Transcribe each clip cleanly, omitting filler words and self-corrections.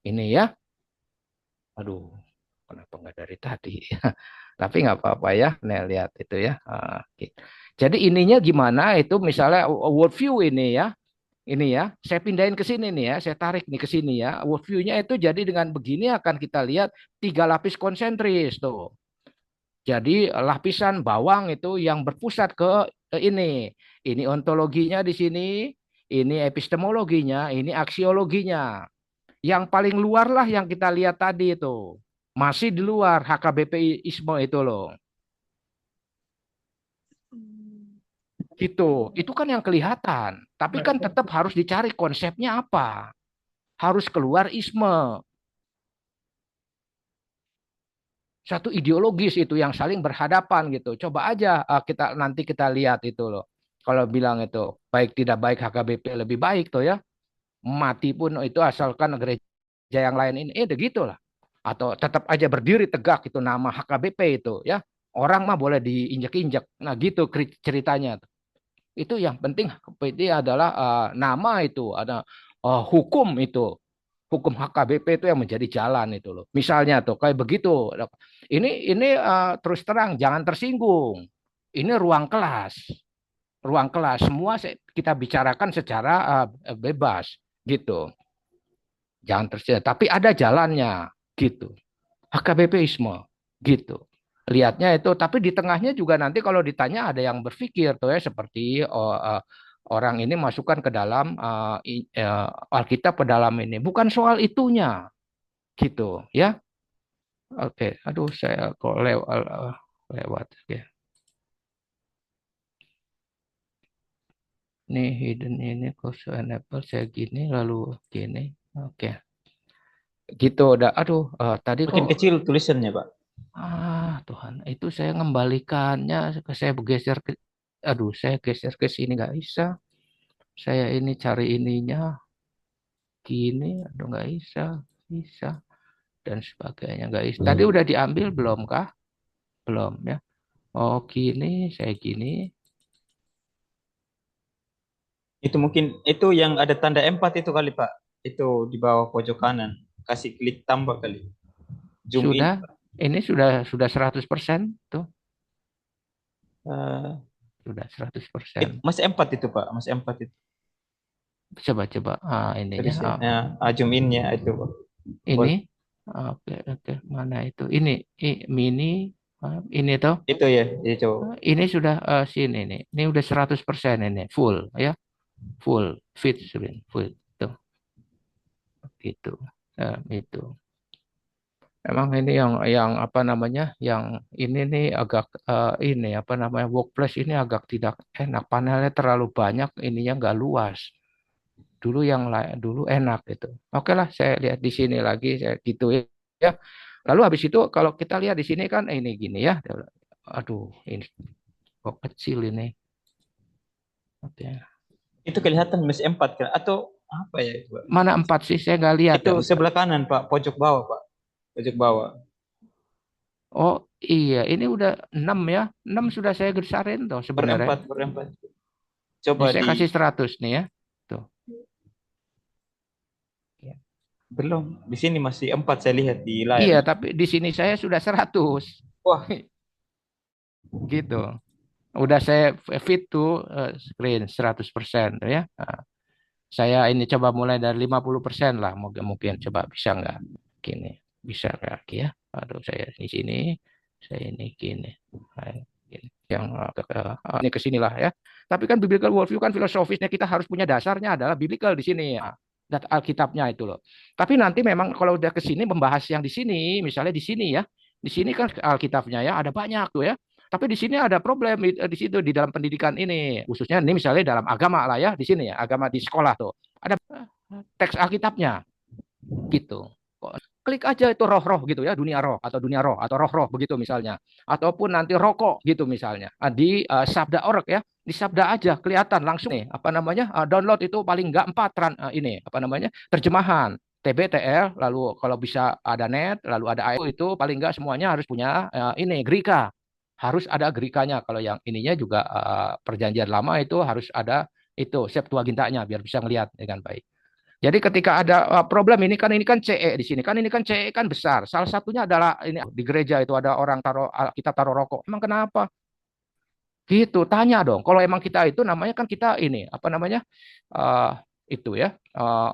Ini ya. Aduh, kenapa nggak dari tadi? Tapi nggak apa-apa ya. Nih lihat itu ya. Gitu. Jadi ininya gimana? Itu misalnya worldview ini ya. Ini ya, saya pindahin ke sini nih ya, saya tarik nih ke sini ya. Worldview-nya itu jadi dengan begini akan kita lihat tiga lapis konsentris tuh. Jadi lapisan bawang itu yang berpusat ke ini. Ini ontologinya di sini, ini epistemologinya, ini aksiologinya. Yang paling luar lah yang kita lihat tadi itu. Masih di luar HKBPIsme itu loh. Gitu. Itu kan yang kelihatan. Tapi kan tetap harus dicari konsepnya apa. Harus keluar isme. Satu ideologis itu yang saling berhadapan gitu. Coba aja kita nanti kita lihat itu loh. Kalau bilang itu baik tidak baik HKBP lebih baik tuh ya. Mati pun itu asalkan gereja yang lain ini gitulah. Atau tetap aja berdiri tegak itu nama HKBP itu ya. Orang mah boleh diinjak-injak. Nah gitu ceritanya. Itu yang penting itu adalah nama itu ada hukum itu. Hukum HKBP itu yang menjadi jalan itu loh. Misalnya tuh kayak begitu. Ini terus terang jangan tersinggung. Ini ruang kelas. Ruang kelas semua kita bicarakan secara bebas gitu. Jangan tersinggung. Tapi ada jalannya gitu. HKBPisme gitu. Lihatnya itu, tapi di tengahnya juga nanti kalau ditanya ada yang berpikir tuh ya seperti orang ini masukkan ke dalam Alkitab ke dalam ini. Bukan soal itunya gitu ya. Oke, aduh saya kok lewat ya. Ini hidden ini cost enable saya gini lalu gini. Oke. Gitu udah. Aduh, tadi kok Makin kecil tulisannya, Pak. Tuhan, itu saya ngembalikannya saya bergeser ke aduh, saya geser ke sini nggak bisa. Saya ini cari ininya gini, aduh nggak bisa, bisa dan sebagainya nggak bisa. Tadi udah diambil belum kah? Belum ya. Oh gini, saya gini. Itu mungkin itu yang ada tanda empat itu kali, Pak. Itu di bawah pojok kanan. Kasih klik tambah kali. Zoom in. Sudah, ini sudah 100% tuh, Eh, sudah 100%. masih empat itu, Pak. Masih empat itu. Coba-coba ininya Tulisnya zoom in-nya itu, Pak. ini. Boleh. Oke, oke, mana itu? Ini mini ini tuh. Itu ya, jadi coba. Ini sudah sini nih. Ini udah 100% ini full ya. Full fit screen full tuh gitu. Itu. Emang ini yang apa namanya? Yang ini nih agak ini apa namanya? Workplace ini agak tidak enak. Panelnya terlalu banyak, ininya nggak luas. Dulu yang lain dulu enak gitu. Oke lah, saya lihat di sini lagi saya gitu ya. Lalu habis itu kalau kita lihat di sini kan ini gini ya. Aduh, ini kok kecil ini. Oke. Itu kelihatan masih empat kan? Atau apa ya itu, Pak? Mana empat sih? Saya nggak lihat Itu yang empat. sebelah kanan, Pak. Pojok bawah, Pak. Pojok bawah. Oh iya, ini udah 6 ya. 6 sudah saya besarin tuh sebenarnya. Berempat, berempat. Coba Ini saya di kasih 100 nih ya. Tuh. belum. Di sini masih empat saya lihat di layar. Iya, tapi di sini saya sudah 100. Wah, Gitu. Udah saya fit to screen 100% tuh ya. Nah, saya ini coba mulai dari 50% lah. Mungkin mungkin coba bisa nggak? Gini. Bisa nggak ya? Aduh, saya di sini. Saya ini gini. Nah, gini. Yang ini ke sinilah ya. Tapi kan biblical worldview kan filosofisnya kita harus punya dasarnya adalah biblical di sini ya. Dat Alkitabnya itu loh. Tapi nanti memang kalau udah ke sini membahas yang di sini, misalnya di sini ya. Di sini kan Alkitabnya ya ada banyak tuh ya. Tapi di sini ada problem di situ di dalam pendidikan ini, khususnya ini misalnya dalam agama lah ya, di sini ya, agama di sekolah tuh. Ada teks Alkitabnya gitu. Klik aja itu roh-roh gitu ya, dunia roh atau roh-roh begitu misalnya. Ataupun nanti rokok gitu misalnya. Di sabda.org ya, di sabda aja kelihatan langsung nih apa namanya? Download itu paling enggak 4 ini apa namanya? Terjemahan TBTL, lalu kalau bisa ada net, lalu ada IO itu paling enggak semuanya harus punya ini Grika. Harus ada Grikanya. Kalau yang ininya juga perjanjian lama itu harus ada itu Septuagintanya biar bisa ngelihat dengan baik. Jadi ketika ada problem ini kan CE di sini kan ini kan CE kan besar. Salah satunya adalah ini di gereja itu ada orang taruh kita taruh rokok. Emang kenapa? Gitu, tanya dong. Kalau emang kita itu namanya kan kita ini apa namanya eh itu ya eh,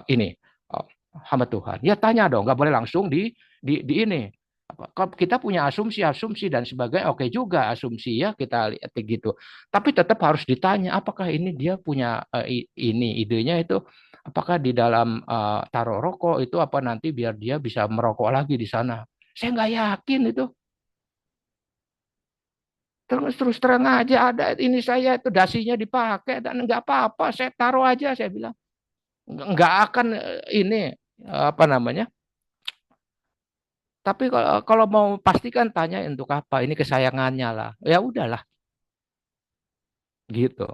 ini eh, hamba Tuhan. Ya tanya dong, nggak boleh langsung di ini. Kalau kita punya asumsi-asumsi dan sebagainya, oke juga asumsi ya kita lihat gitu. Tapi tetap harus ditanya, apakah ini dia punya ini idenya itu, apakah di dalam taruh rokok itu apa nanti biar dia bisa merokok lagi di sana. Saya nggak yakin itu. Terus terus terang aja ada ini saya itu dasinya dipakai dan nggak apa-apa saya taruh aja saya bilang nggak akan ini apa namanya tapi kalau mau pastikan tanya untuk apa ini kesayangannya lah ya udahlah gitu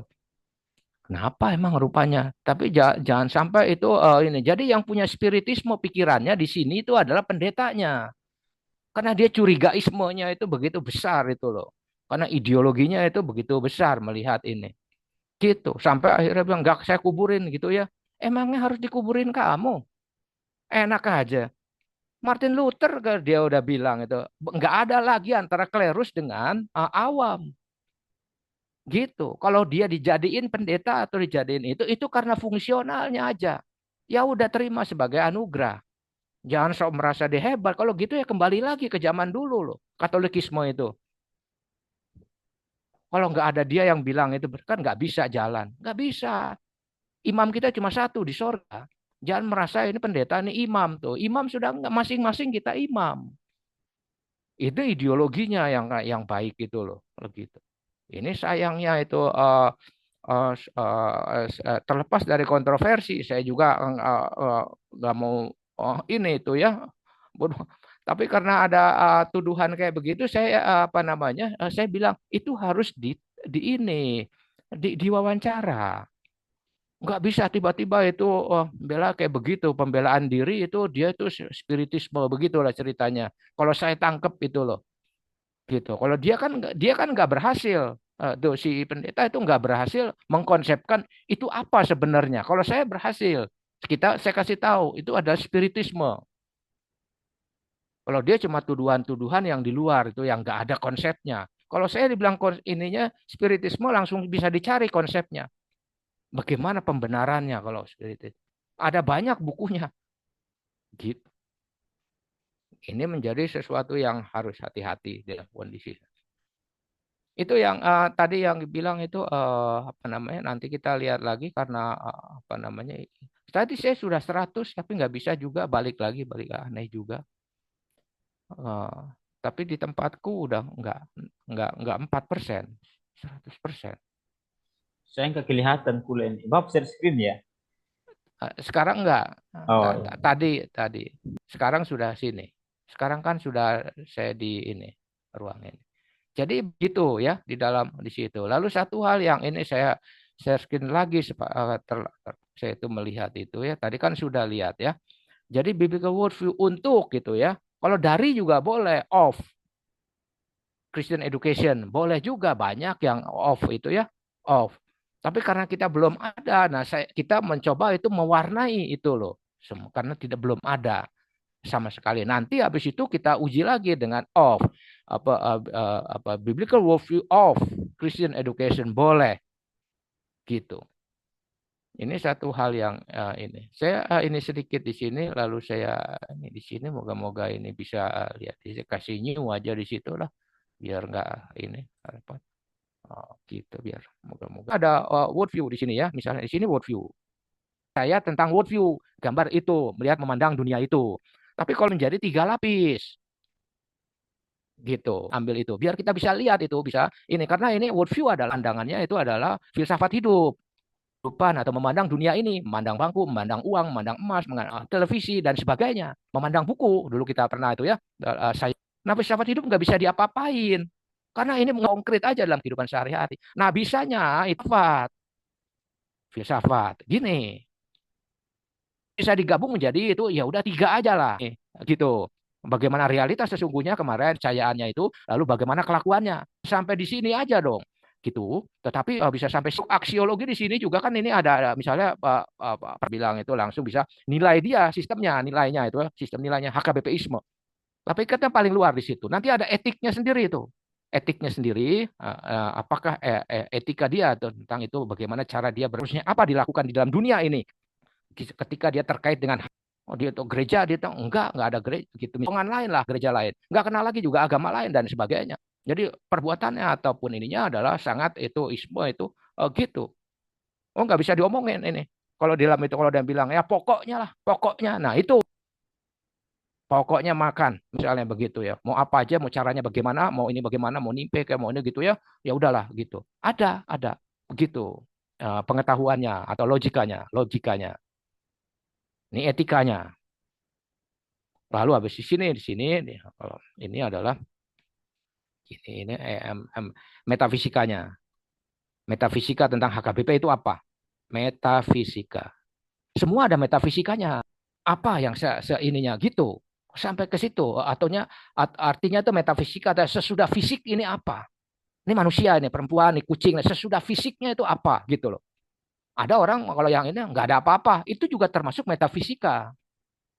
kenapa emang rupanya tapi jangan sampai itu ini jadi yang punya spiritisme pikirannya di sini itu adalah pendetanya karena dia curigaismenya itu begitu besar itu loh karena ideologinya itu begitu besar melihat ini gitu sampai akhirnya bilang nggak saya kuburin gitu ya emangnya harus dikuburin kamu enak aja Martin Luther dia udah bilang itu nggak ada lagi antara klerus dengan awam gitu kalau dia dijadiin pendeta atau dijadiin itu karena fungsionalnya aja ya udah terima sebagai anugerah jangan sok merasa dia hebat kalau gitu ya kembali lagi ke zaman dulu loh Katolikisme itu kalau nggak ada dia yang bilang itu kan nggak bisa jalan nggak bisa imam kita cuma satu di sorga. Jangan merasa ini pendeta ini imam tuh. Imam sudah nggak masing-masing kita imam. Itu ideologinya yang baik itu loh, begitu. Ini sayangnya itu terlepas dari kontroversi, saya juga nggak mau ini itu ya. Tapi karena ada tuduhan kayak begitu, saya apa namanya? Saya bilang itu harus di ini diwawancara. Nggak bisa tiba-tiba itu bela kayak begitu pembelaan diri itu dia itu spiritisme begitulah ceritanya kalau saya tangkep itu loh gitu kalau dia kan nggak berhasil tuh si pendeta itu nggak berhasil mengkonsepkan itu apa sebenarnya kalau saya berhasil saya kasih tahu itu adalah spiritisme kalau dia cuma tuduhan-tuduhan yang di luar itu yang nggak ada konsepnya kalau saya dibilang ininya spiritisme langsung bisa dicari konsepnya bagaimana pembenarannya kalau seperti itu? Ada banyak bukunya. Gitu. Ini menjadi sesuatu yang harus hati-hati dalam kondisi. Itu yang tadi yang dibilang itu apa namanya? Nanti kita lihat lagi karena apa namanya? Tadi saya sudah 100 tapi nggak bisa juga balik lagi, balik aneh juga. Eh, tapi di tempatku udah nggak 4%, 100%. Saya nggak kelihatan pula ini. Bapak share screen ya? Sekarang enggak. Oh, iya. Tadi. Sekarang sudah sini. Sekarang kan sudah saya di ini ruang ini. Jadi begitu ya di dalam di situ. Lalu satu hal yang ini saya share screen lagi saya itu melihat itu ya. Tadi kan sudah lihat ya. Jadi biblical worldview untuk gitu ya. Kalau dari juga boleh off Christian education boleh juga banyak yang off itu ya off. Tapi karena kita belum ada, nah kita mencoba itu mewarnai itu loh, karena tidak belum ada sama sekali. Nanti habis itu kita uji lagi dengan off apa biblical worldview off Christian education boleh gitu. Ini satu hal yang ini. Saya ini sedikit di sini, lalu saya ini di sini. Moga-moga ini bisa lihat. Saya kasih new aja di situ lah, biar nggak ini repot. Oh, gitu biar moga-moga ada worldview di sini ya. Misalnya di sini worldview. Saya tentang worldview, gambar itu, melihat memandang dunia itu. Tapi kalau menjadi 3 lapis, gitu, ambil itu. Biar kita bisa lihat itu, bisa ini. Karena ini worldview adalah pandangannya itu adalah filsafat hidup. Kehidupan atau memandang dunia ini, memandang bangku, memandang uang, memandang emas, memandang televisi, dan sebagainya. Memandang buku, dulu kita pernah itu ya. Nah, filsafat hidup nggak bisa diapa-apain. Karena ini konkret aja dalam kehidupan sehari-hari. Nah, bisanya itu filsafat. Gini, bisa digabung menjadi itu ya udah 3 aja lah gitu bagaimana realitas sesungguhnya kemarin cayaannya itu lalu bagaimana kelakuannya sampai di sini aja dong gitu. Tetapi bisa sampai aksiologi di sini juga kan ini ada misalnya Pak bilang itu langsung bisa nilai dia sistemnya, nilainya itu sistem nilainya HKBPisme. Tapi kan paling luar di situ. Nanti ada etiknya sendiri itu. Etiknya sendiri, apakah etika dia tentang itu bagaimana cara dia berharusnya apa dilakukan di dalam dunia ini ketika dia terkait dengan dia itu gereja dia tahu enggak ada gereja gitu misalnya lain lah gereja lain enggak kenal lagi juga agama lain dan sebagainya jadi perbuatannya ataupun ininya adalah sangat itu isme itu gitu oh nggak bisa diomongin ini kalau di dalam itu kalau dia bilang ya pokoknya lah pokoknya nah itu pokoknya makan misalnya begitu ya mau apa aja mau caranya bagaimana mau ini bagaimana mau nimpe kayak mau ini gitu ya ya udahlah gitu ada begitu pengetahuannya atau logikanya ini etikanya. Lalu habis di sini kalau ini adalah ini metafisikanya. Metafisika tentang HKBP itu apa? Metafisika. Semua ada metafisikanya. Apa yang ininya gitu. Sampai ke situ ataunya artinya itu metafisika ada sesudah fisik ini apa? Ini manusia ini perempuan ini kucing sesudah fisiknya itu apa gitu loh. Ada orang kalau yang ini nggak ada apa-apa itu juga termasuk metafisika.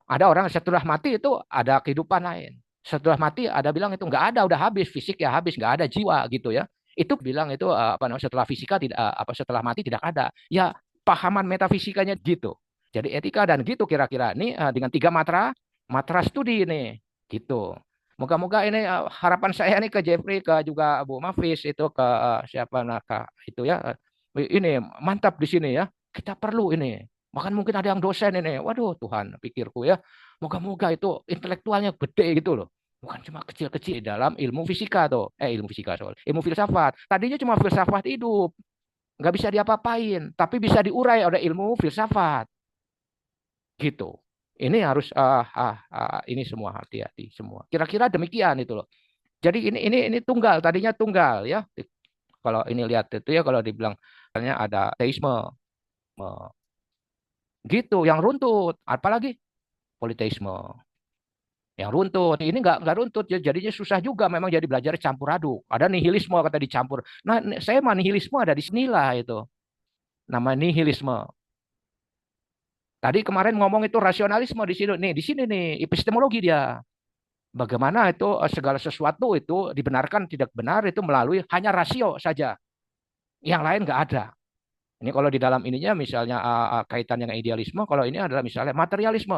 Ada orang setelah mati itu ada kehidupan lain. Setelah mati ada bilang itu nggak ada, udah habis fisik ya habis, nggak ada jiwa gitu ya. Itu bilang itu apa namanya setelah fisika tidak apa setelah mati tidak ada. Ya pahaman metafisikanya gitu. Jadi etika dan gitu kira-kira ini dengan tiga matra studi ini gitu. Moga-moga ini harapan saya nih ke Jeffrey ke juga Bu Mafis itu ke siapa nak itu ya ini mantap di sini ya. Kita perlu ini bahkan mungkin ada yang dosen ini. Waduh, Tuhan, pikirku ya. Moga-moga itu intelektualnya gede gitu loh. Bukan cuma kecil-kecil di dalam ilmu fisika tuh. Ilmu fisika soal. Ilmu filsafat. Tadinya cuma filsafat hidup. Nggak bisa diapa-apain. Tapi bisa diurai oleh ilmu filsafat. Gitu. Ini harus ini semua hati-hati semua. Kira-kira demikian itu loh. Jadi ini tunggal. Tadinya tunggal ya. Kalau ini lihat itu ya kalau dibilang ada teisme gitu yang runtut apalagi politeisme yang runtut ini nggak runtut jadinya susah juga memang jadi belajar campur aduk ada nihilisme kata dicampur nah saya mah nihilisme ada di sinilah itu nama nihilisme tadi kemarin ngomong itu rasionalisme di sini nih epistemologi dia bagaimana itu segala sesuatu itu dibenarkan tidak benar itu melalui hanya rasio saja yang lain nggak ada ini kalau di dalam ininya misalnya kaitan dengan idealisme kalau ini adalah misalnya materialisme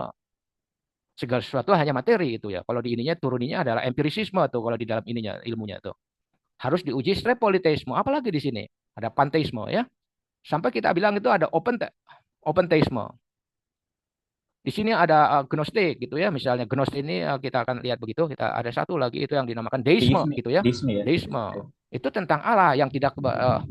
segala sesuatu hanya materi itu ya. Kalau di ininya turuninya adalah empirisisme tuh kalau di dalam ininya ilmunya tuh. Harus diuji strepoliteisme. Apalagi di sini ada panteisme ya. Sampai kita bilang itu ada open teisme. Di sini ada gnostik gitu ya. Misalnya gnostik ini kita akan lihat begitu. Kita ada satu lagi itu yang dinamakan deisme Deisme, gitu ya. deisme ya. Deisme. Itu tentang Allah yang tidak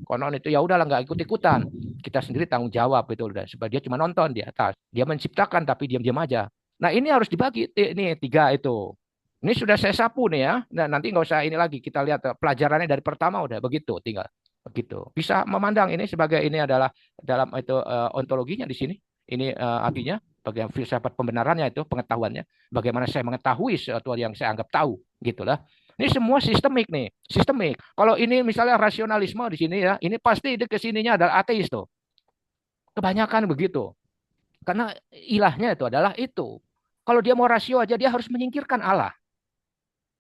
konon itu ya udahlah nggak ikut-ikutan. Kita sendiri tanggung jawab itu dan sebab dia cuma nonton di atas. Dia menciptakan tapi diam-diam aja. Nah ini harus dibagi ini tiga itu. Ini sudah saya sapu nih ya. Nah, nanti nggak usah ini lagi kita lihat pelajarannya dari pertama udah begitu tinggal begitu. Bisa memandang ini sebagai ini adalah dalam itu ontologinya di sini. Ini artinya bagian filsafat pembenarannya itu pengetahuannya. Bagaimana saya mengetahui sesuatu yang saya anggap tahu gitulah. Ini semua sistemik nih, sistemik. Kalau ini misalnya rasionalisme di sini ya, ini pasti di kesininya adalah ateis tuh. Kebanyakan begitu. Karena ilahnya itu adalah itu. Kalau dia mau rasio aja dia harus menyingkirkan Allah.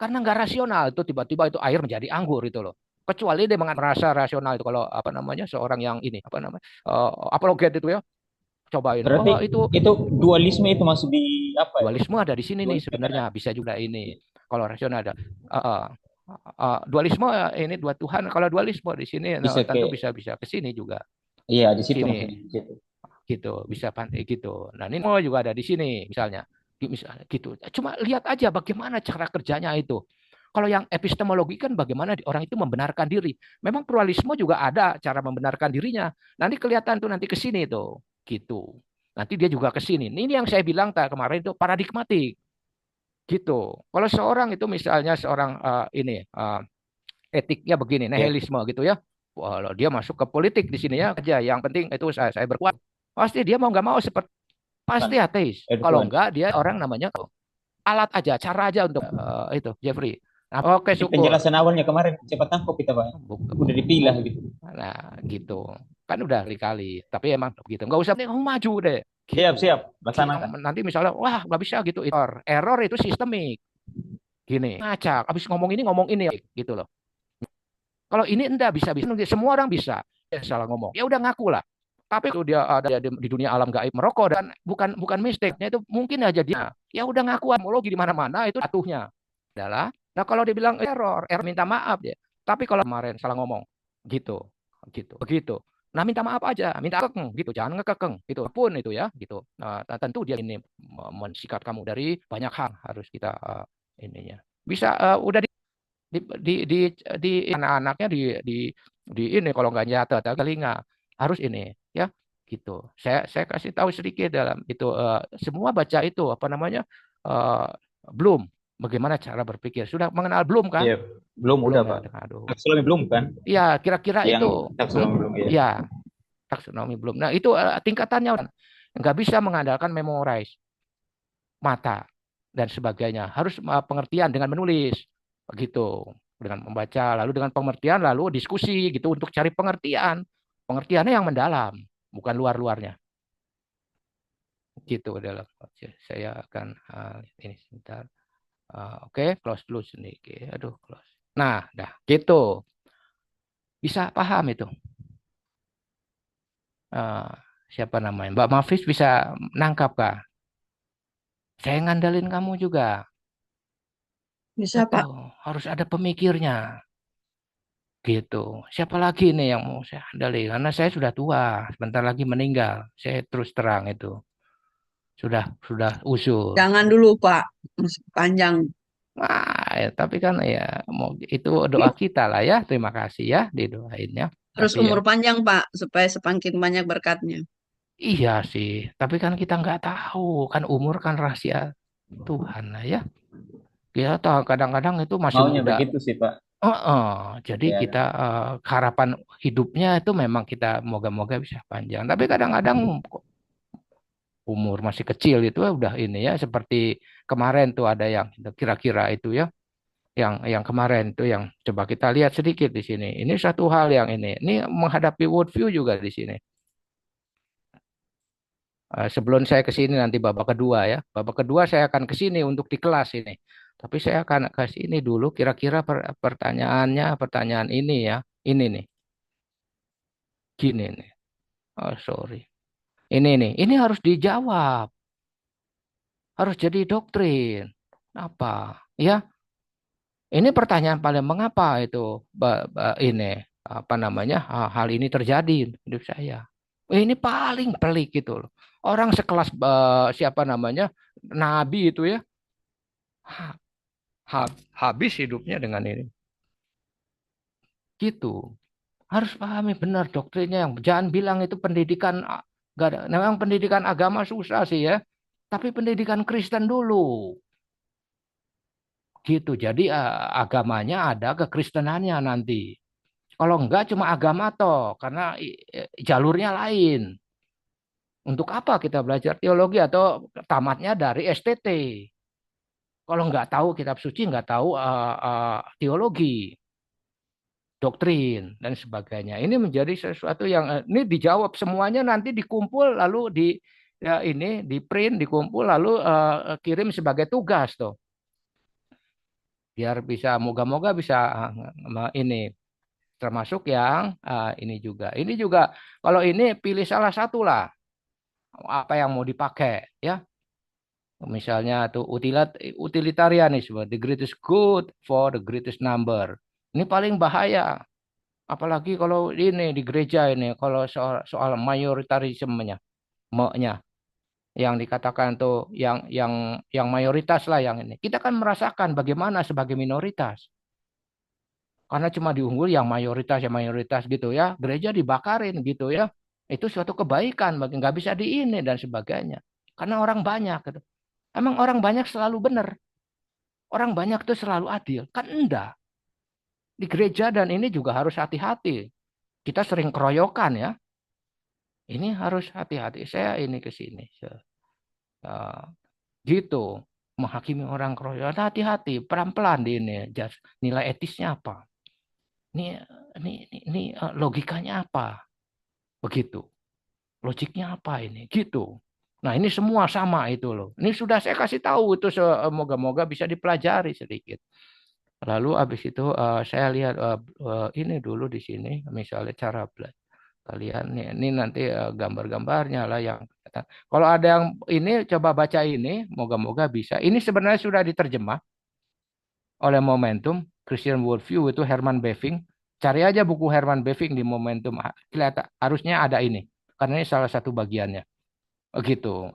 Karena nggak rasional itu tiba-tiba itu air menjadi anggur itu loh. Kecuali dia merasa rasional itu kalau apa namanya seorang yang ini apa namanya apologet itu ya cobain. Berarti Oh itu itu dualisme itu masuk di apa ya? dualisme ada di sini nih Dualisme kan sebenarnya ada. bisa juga ini. Kalau rasional ada dualisme ini dua Tuhan. Kalau dualisme di sini Bisa ke tentu bisa bisa ke sini juga. iya di situ Sini maksudnya di situ. gitu bisa pantai gitu. Nah ini mau juga ada di sini misalnya. Misalnya gitu. Cuma lihat aja bagaimana cara kerjanya itu. Kalau yang epistemologi kan bagaimana orang itu membenarkan diri. Memang pluralisme juga ada cara membenarkan dirinya. Nanti kelihatan tuh nanti ke sini tuh. Gitu. Nanti dia juga ke sini. Ini yang saya bilang kemarin itu paradigmatik. Gitu. Kalau seorang itu misalnya seorang ini etiknya begini, Ya, nihilisme gitu ya. Kalau dia masuk ke politik di sini ya aja. Yang penting itu saya berkuat. Pasti dia mau nggak mau seperti Tuhan. pasti ateis. Itu Kalau Tuhan. enggak dia orang namanya alat aja, cara aja untuk itu Jeffrey. Nah, oke, Jadi syukur. penjelasan awalnya kemarin cepat tangkap kita Pak. Udah dipilah gitu. Nah, gitu. Kan udah kali-kali. Tapi emang gitu. Nggak usah kamu maju deh. Siap, Gitu. siap. Yang Laksanakan. nanti misalnya, wah nggak bisa gitu. Error. Error itu sistemik. Gini. Ngacak. Abis ngomong ini. Gitu loh. Kalau ini enggak bisa-bisa. Semua orang bisa. Ya, salah ngomong. Ya udah ngaku lah. Tapi kalau dia ada di dunia alam gaib merokok dan bukan bukan mistake-nya itu mungkin aja dia. Ya udah ngaku homologi di mana-mana itu jatuhnya adalah. Nah kalau dia bilang error, error minta maaf ya. Tapi kalau kemarin salah ngomong, gitu, gitu, begitu. Nah minta maaf aja, minta kekeng, gitu, jangan ngekekeng, gitu pun itu ya, gitu. Nah tentu dia ini mensikat kamu dari banyak hal harus kita ininya. Bisa udah di anak-anaknya di ini kalau nggak nyata telinga harus ini ya gitu. Saya kasih tahu sedikit dalam itu semua baca itu apa namanya eh, belum bagaimana cara berpikir sudah mengenal belum kan? Siap. Belum Belum udah ya. Pak. Aduh. Taksonomi belum kan? Ya kira-kira itu Yang taksonomi belum ya. ya taksonomi belum. Nah itu tingkatannya nggak bisa mengandalkan memorize mata dan sebagainya. Harus pengertian dengan menulis begitu. Dengan membaca lalu dengan pengertian lalu diskusi gitu untuk cari pengertian. Pengertiannya yang mendalam, bukan luar-luarnya. Gitu dalam saya akan ini sebentar. Oke, close dulu sedikit. Aduh, close. Nah, dah gitu. Bisa paham itu. Eh, siapa namanya? Mbak Mafis bisa nangkap kah? Saya ngandelin kamu juga. Bisa, Pak. Betul, harus ada pemikirnya. Gitu. Siapa lagi nih yang mau saya andali? Karena saya sudah tua, sebentar lagi meninggal. Saya terus terang itu. Sudah usul. Jangan dulu, Pak. Masih panjang. Nah, ya, tapi kan ya mau itu doa kita lah ya. Terima kasih ya didoainnya. Harus Tapi ya umur panjang, Pak, supaya semakin banyak berkatnya. iya sih. Tapi kan kita nggak tahu kan umur kan rahasia Tuhan lah ya. Kita tahu kadang-kadang itu masih Maunya muda. begitu sih Pak. Jadi kita Ya. harapan hidupnya itu memang kita moga-moga bisa panjang. Tapi kadang-kadang umur masih kecil itu udah ini ya seperti kemarin tuh ada yang kira-kira itu ya yang kemarin tuh yang coba kita lihat sedikit di sini. Ini satu hal yang ini menghadapi worldview juga di sini. Sebelum saya ke sini nanti babak kedua ya. Babak kedua saya akan ke sini untuk di kelas ini. Tapi saya akan ke sini dulu kira-kira pertanyaannya pertanyaan ini ya. Ini nih. Gini nih. Oh, sorry. Ini nih. Ini harus dijawab. Harus jadi doktrin. Apa? Ya, ini pertanyaan paling mengapa itu ini apa namanya hal ini terjadi di hidup saya. Ini paling pelik gitu loh. Orang sekelas siapa namanya Nabi itu ya ha- habis hidupnya dengan ini. Gitu. Harus pahami benar doktrinnya yang jangan bilang itu pendidikan gak ada. Memang pendidikan agama susah sih ya. Tapi pendidikan Kristen dulu. Gitu. Jadi agamanya ada kekristenannya nanti. Kalau enggak cuma agama toh, karena jalurnya lain. Untuk apa kita belajar teologi atau tamatnya dari STT? Kalau nggak tahu kitab suci, nggak tahu teologi, doktrin dan sebagainya. Ini menjadi sesuatu yang ini dijawab semuanya nanti dikumpul lalu ya ini di print dikumpul lalu kirim sebagai tugas tuh. Biar bisa moga-moga bisa ini termasuk yang ini juga. Ini juga kalau ini pilih salah satu lah apa yang mau dipakai ya. Misalnya tuh utilitarianisme, the greatest good for the greatest number. Ini paling bahaya. Apalagi kalau ini di gereja ini, kalau soal mayoritarismenya, nya yang dikatakan tuh yang mayoritas lah yang ini. Kita kan merasakan bagaimana sebagai minoritas. Karena cuma diunggul yang mayoritas gitu ya. Gereja dibakarin gitu ya. Itu suatu kebaikan bagi nggak bisa di ini dan sebagainya. Karena orang banyak gitu. Emang orang banyak selalu benar. Orang banyak tuh selalu adil. Kan enggak. Di gereja dan ini juga harus hati-hati. Kita sering keroyokan ya. Ini harus hati-hati. Saya ini ke sini. Gitu. menghakimi orang keroyokan. Hati-hati, pelan-pelan di ini. Nilai etisnya apa? Ini logikanya apa? Begitu. Logiknya apa ini? Gitu. Nah, ini semua sama itu loh. Ini sudah saya kasih tahu itu semoga-moga bisa dipelajari sedikit. Lalu habis itu saya lihat ini dulu di sini misalnya cara belajar. Kalian nih, ini nanti gambar-gambarnya lah yang kalau ada yang ini coba baca ini, moga-moga bisa. Ini sebenarnya sudah diterjemah oleh Momentum Christian Worldview itu Herman Bavinck. Cari aja buku Herman Bavinck di Momentum. Kelihatan harusnya ada ini karena ini salah satu bagiannya. Begitu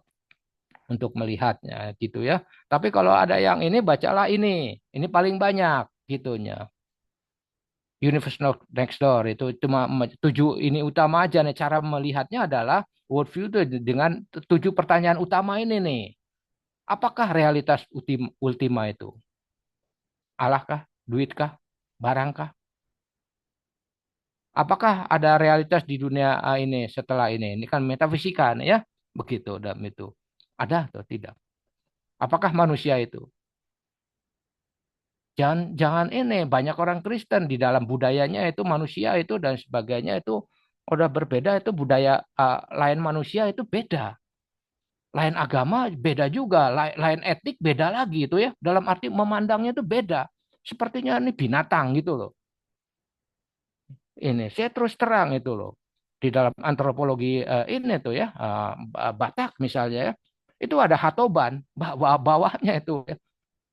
untuk melihatnya gitu ya. Tapi kalau ada yang ini bacalah ini. Ini paling banyak gitunya. Universe Next Door itu cuma tujuh ini utama aja nih cara melihatnya adalah worldview itu dengan tujuh pertanyaan utama ini nih. Apakah realitas ultima itu? Allah kah? Duit kah? Barang kah? Apakah ada realitas di dunia ini setelah ini? Ini kan metafisika nih ya. Begitu dan itu. Ada atau tidak? Apakah manusia itu? Jangan jangan ini banyak orang Kristen di dalam budayanya itu manusia itu dan sebagainya itu udah berbeda itu budaya lain manusia itu beda. Lain agama beda juga, lain etik beda lagi itu ya. Dalam arti memandangnya itu beda. Sepertinya ini binatang gitu loh. Ini saya terus terang itu loh. Di dalam antropologi ini tuh ya, Batak misalnya ya. Itu ada hatoban bawahnya itu ya.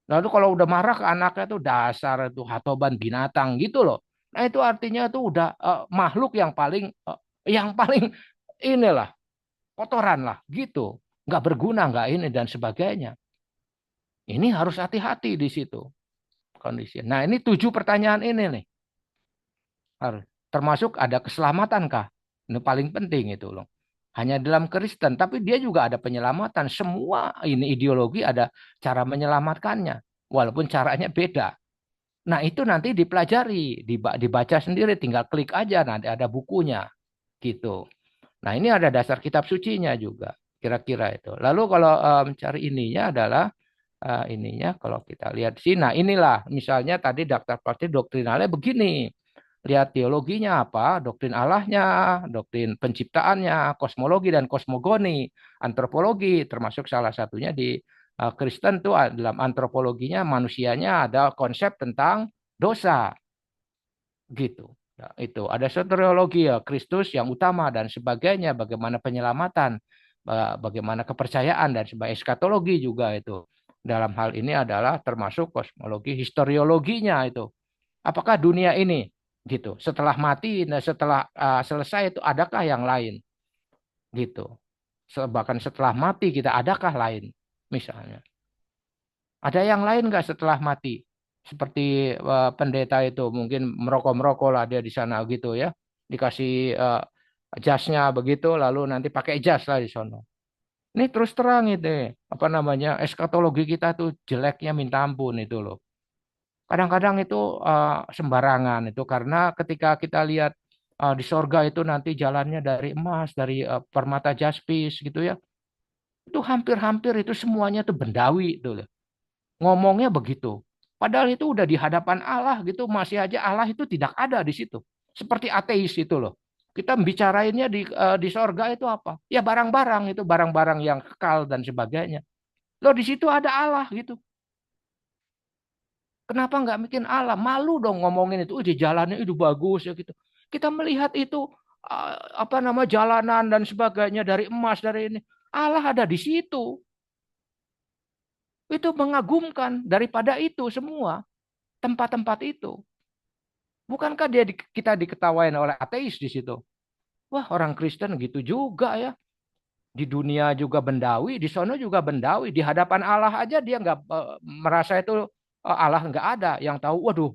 Lalu kalau udah marah ke anaknya tuh dasar itu hatoban binatang gitu loh. Nah itu artinya tuh udah makhluk yang paling inilah kotoran lah gitu. Nggak berguna nggak ini dan sebagainya. Ini harus hati-hati di situ kondisi. Nah ini tujuh pertanyaan ini nih harus termasuk ada keselamatan kah? Ini paling penting itu loh. Hanya dalam Kristen, tapi dia juga ada penyelamatan. Semua ini ideologi ada cara menyelamatkannya, walaupun caranya beda. Nah, itu nanti dipelajari, dibaca sendiri, tinggal klik aja nanti ada bukunya gitu. Nah, ini ada dasar kitab sucinya juga, kira-kira itu. Lalu kalau mencari ininya adalah ininya kalau kita lihat di sini, nah inilah misalnya tadi daftar pasti doktrinalnya begini. Lihat teologinya apa, doktrin Allahnya, doktrin penciptaannya, kosmologi dan kosmogoni, antropologi, termasuk salah satunya di Kristen tuh dalam antropologinya manusianya ada konsep tentang dosa gitu. Ya, itu ada soteriologi ya Kristus yang utama dan sebagainya, bagaimana penyelamatan, bagaimana kepercayaan dan sebagainya, eskatologi juga itu. Dalam hal ini adalah termasuk kosmologi, historiologinya itu. Apakah dunia ini gitu setelah mati, nah setelah selesai itu adakah yang lain gitu. Bahkan setelah mati kita adakah lain misalnya. Ada yang lain nggak setelah mati? Seperti pendeta itu mungkin merokok-merokok lah dia di sana gitu ya. Dikasih jasnya begitu lalu nanti pakai jas lah di sana. Ini terus terang itu apa namanya eskatologi kita tuh jeleknya minta ampun itu loh. Kadang-kadang itu sembarangan itu karena ketika kita lihat di sorga itu nanti jalannya dari emas, dari permata jaspis gitu ya. Itu hampir-hampir itu semuanya tuh bendawi itu loh. Ngomongnya begitu. Padahal itu udah di hadapan Allah gitu, masih aja Allah itu tidak ada di situ. Seperti ateis itu loh. Kita bicarainnya di sorga itu apa? Ya barang-barang itu, barang-barang yang kekal dan sebagainya. Loh di situ ada Allah gitu. Kenapa nggak bikin Allah? Malu dong ngomongin itu. Di jalannya itu bagus ya gitu. Kita melihat itu apa nama jalanan dan sebagainya dari emas dari ini. Allah ada di situ. Itu mengagumkan daripada itu semua tempat-tempat itu. Bukankah kita diketawain oleh ateis di situ? Wah, orang Kristen gitu juga ya. Di dunia juga bendawi, di sana juga bendawi. Di hadapan Allah aja dia nggak merasa itu Allah nggak ada. Yang tahu, waduh,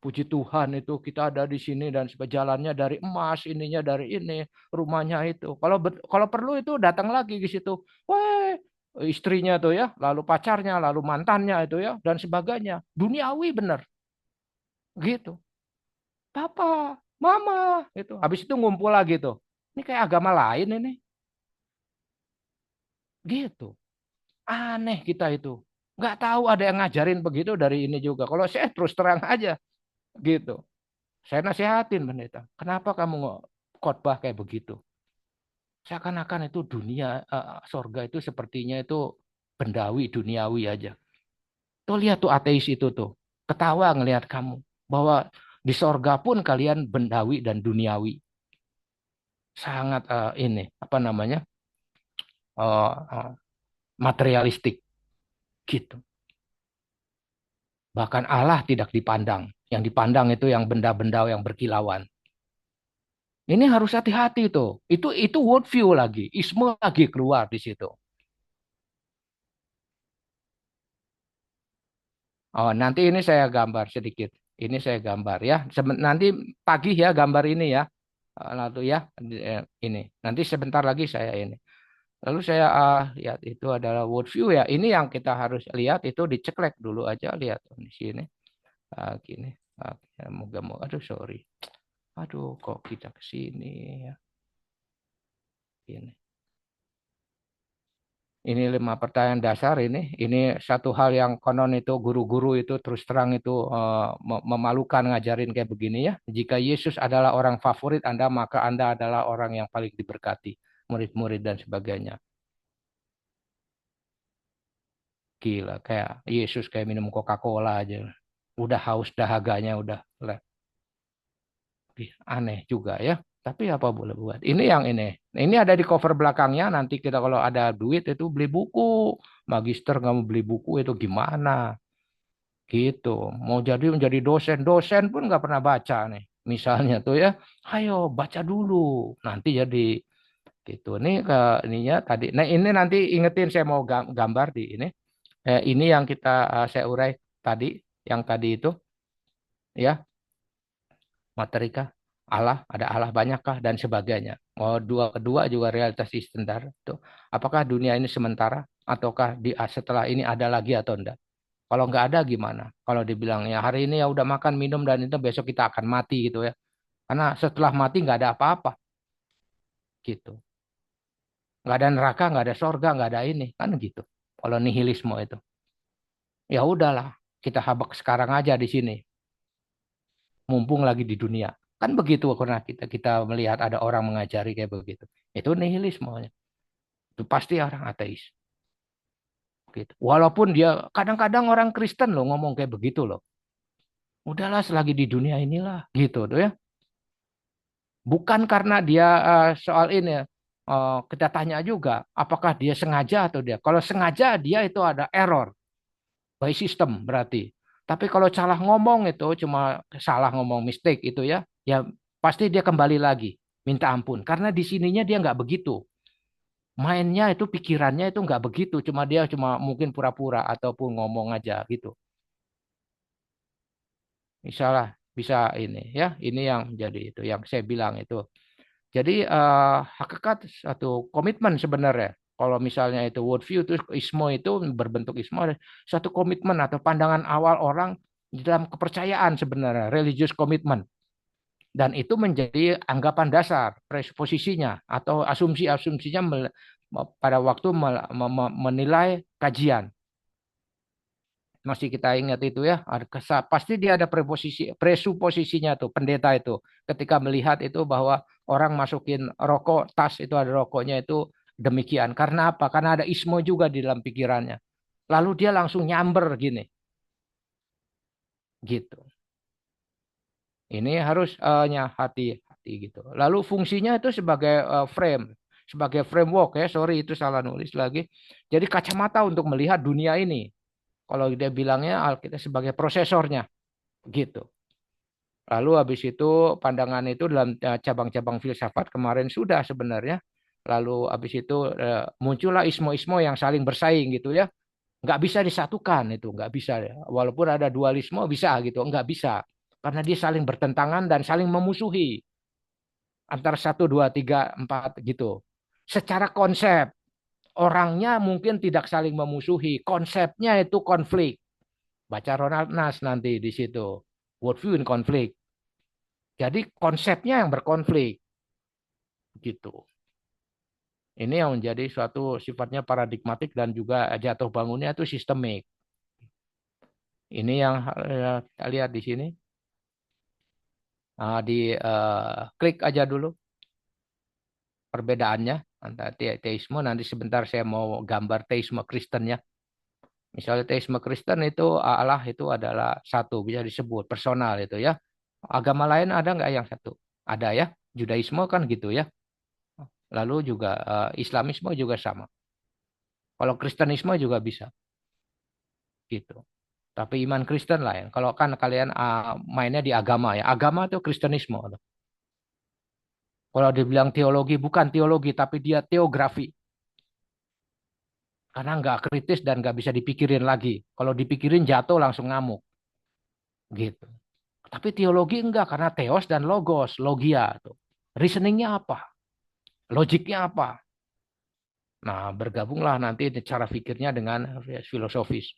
puji Tuhan itu kita ada di sini dan jalannya dari emas, ininya dari ini, rumahnya itu. Kalau perlu itu datang lagi ke situ. Wah, istrinya tuh ya, lalu pacarnya, lalu mantannya itu ya, dan sebagainya. Duniawi bener, gitu. Papa, mama, itu. Habis itu ngumpul lagi tuh. Ini kayak agama lain ini, gitu. Aneh kita itu. Nggak tahu ada yang ngajarin begitu dari ini juga. Kalau saya terus terang aja gitu. Saya nasihatin pendeta. Kenapa kamu khotbah kayak begitu? Seakan-akan itu dunia sorga itu sepertinya itu bendawi, duniawi aja. Tuh lihat tuh ateis itu tuh. Ketawa ngelihat kamu. Bahwa di sorga pun kalian bendawi dan duniawi. Sangat ini, apa namanya, eh, eh, materialistik gitu. Bahkan Allah tidak dipandang. Yang dipandang itu yang benda-benda yang berkilauan. Ini harus hati-hati tuh. Itu worldview lagi. Isme lagi keluar di situ. Oh, nanti ini saya gambar sedikit. Ini saya gambar ya. Nanti pagi ya gambar ini ya. Lalu ya ini. Nanti sebentar lagi saya ini. Lalu saya lihat itu adalah worldview ya. Ini yang kita harus lihat itu diceklek dulu aja lihat di sini. Gini. Moga-moga. Aduh sorry. Aduh kok kita ke sini ya. Ini. Ini 5 pertanyaan dasar ini. Ini satu hal yang konon itu guru-guru itu terus terang itu memalukan ngajarin kayak begini ya. Jika Yesus adalah orang favorit Anda, maka Anda adalah orang yang paling diberkati. Murid-murid dan sebagainya. Gila, kayak Yesus kayak minum Coca-Cola aja. Udah haus dahaganya udah aneh juga ya. Tapi apa boleh buat. Ini yang ini. Ini ada di cover belakangnya. Nanti kita kalau ada duit itu beli buku. Magister nggak mau beli buku itu gimana? Gitu. Mau jadi menjadi dosen. Dosen pun nggak pernah baca nih. Misalnya tuh ya. Ayo baca dulu. Nanti jadi gitu. Ini ke ininya tadi. Nah ini nanti ingetin saya mau gambar di ini. Ini yang kita saya urai tadi. Yang tadi itu ya. Materi kah? Allah, ada Allah banyakkah dan sebagainya. Oh, kedua juga realitas istendar itu. Apakah dunia ini sementara ataukah setelah ini ada lagi atau enggak? Kalau enggak ada gimana? Kalau dibilang ya hari ini ya udah makan minum dan itu besok kita akan mati gitu ya. Karena setelah mati enggak ada apa-apa gitu. Enggak ada neraka, enggak ada sorga, enggak ada ini kan gitu. Kalau nihilisme itu. Ya udahlah, kita habak sekarang aja di sini. Mumpung lagi di dunia. Kan begitu karena kita melihat ada orang mengajari kayak begitu. Itu nihilisme. Itu pasti orang ateis. Gitu. Walaupun dia kadang-kadang orang Kristen loh ngomong kayak begitu loh. Udahlah selagi di dunia inilah gitu tuh ya. Bukan karena dia soal ini ya. Kita tanya juga apakah dia sengaja atau dia. Kalau sengaja dia itu ada error by system berarti. Tapi kalau salah ngomong itu cuma salah ngomong mistake itu ya. Ya pasti dia kembali lagi minta ampun karena di sininya dia nggak begitu. Mainnya itu pikirannya itu nggak begitu, cuma dia cuma mungkin pura-pura ataupun ngomong aja gitu. Misalnya bisa ini ya, ini yang jadi itu yang saya bilang itu. Jadi hakikat satu komitmen sebenarnya. Kalau misalnya itu worldview itu ismo itu berbentuk ismo satu komitmen atau pandangan awal orang di dalam kepercayaan sebenarnya religious commitment dan itu menjadi anggapan dasar presposisinya atau asumsi-asumsinya pada waktu menilai kajian. Masih kita ingat itu ya, pasti dia ada presuposisinya tuh pendeta itu ketika melihat itu bahwa orang masukin rokok tas itu ada rokoknya itu demikian. Karena apa? Karena ada ismo juga di dalam pikirannya. Lalu dia langsung nyamber gini, gitu. Ini harus hati-hati gitu. Lalu fungsinya itu sebagai frame, sebagai framework ya. Sorry itu salah nulis lagi. Jadi kacamata untuk melihat dunia ini. Kalau dia bilangnya Alkitab sebagai prosesornya gitu. Lalu habis itu pandangan itu dalam cabang-cabang filsafat kemarin sudah sebenarnya. Lalu habis itu muncullah ismo-ismo yang saling bersaing gitu ya. Nggak bisa disatukan itu, nggak bisa. Walaupun ada dualisme bisa gitu, nggak bisa. Karena dia saling bertentangan dan saling memusuhi. Antara satu, dua, tiga, empat gitu. Secara konsep, orangnya mungkin tidak saling memusuhi. Konsepnya itu konflik. Baca Ronald Nas nanti di situ. Worldview in konflik. Jadi konsepnya yang berkonflik gitu. Ini yang menjadi suatu sifatnya paradigmatik dan juga jatuh bangunnya itu sistemik. Ini yang kita lihat di sini. Di klik aja dulu perbedaannya antara teisme. Nanti sebentar saya mau gambar teisme Kristennya. Misalnya teisme Kristen itu Allah itu adalah satu, bisa disebut personal itu ya. Agama lain ada nggak yang satu? Ada ya. Judaisme kan gitu ya. Lalu juga Islamisme juga sama. Kalau Kristenisme juga bisa gitu. Tapi iman Kristen lain. Kalau kan kalian mainnya di agama ya. Agama itu Kristenisme. Kalau dibilang teologi, bukan teologi, tapi dia teografi. Karena nggak kritis dan nggak bisa dipikirin lagi. Kalau dipikirin jatuh langsung ngamuk. Gitu. Tapi teologi enggak, karena theos dan logos, logia. Tuh. Reasoningnya apa? Logiknya apa? Nah, bergabunglah nanti cara pikirnya dengan filosofis.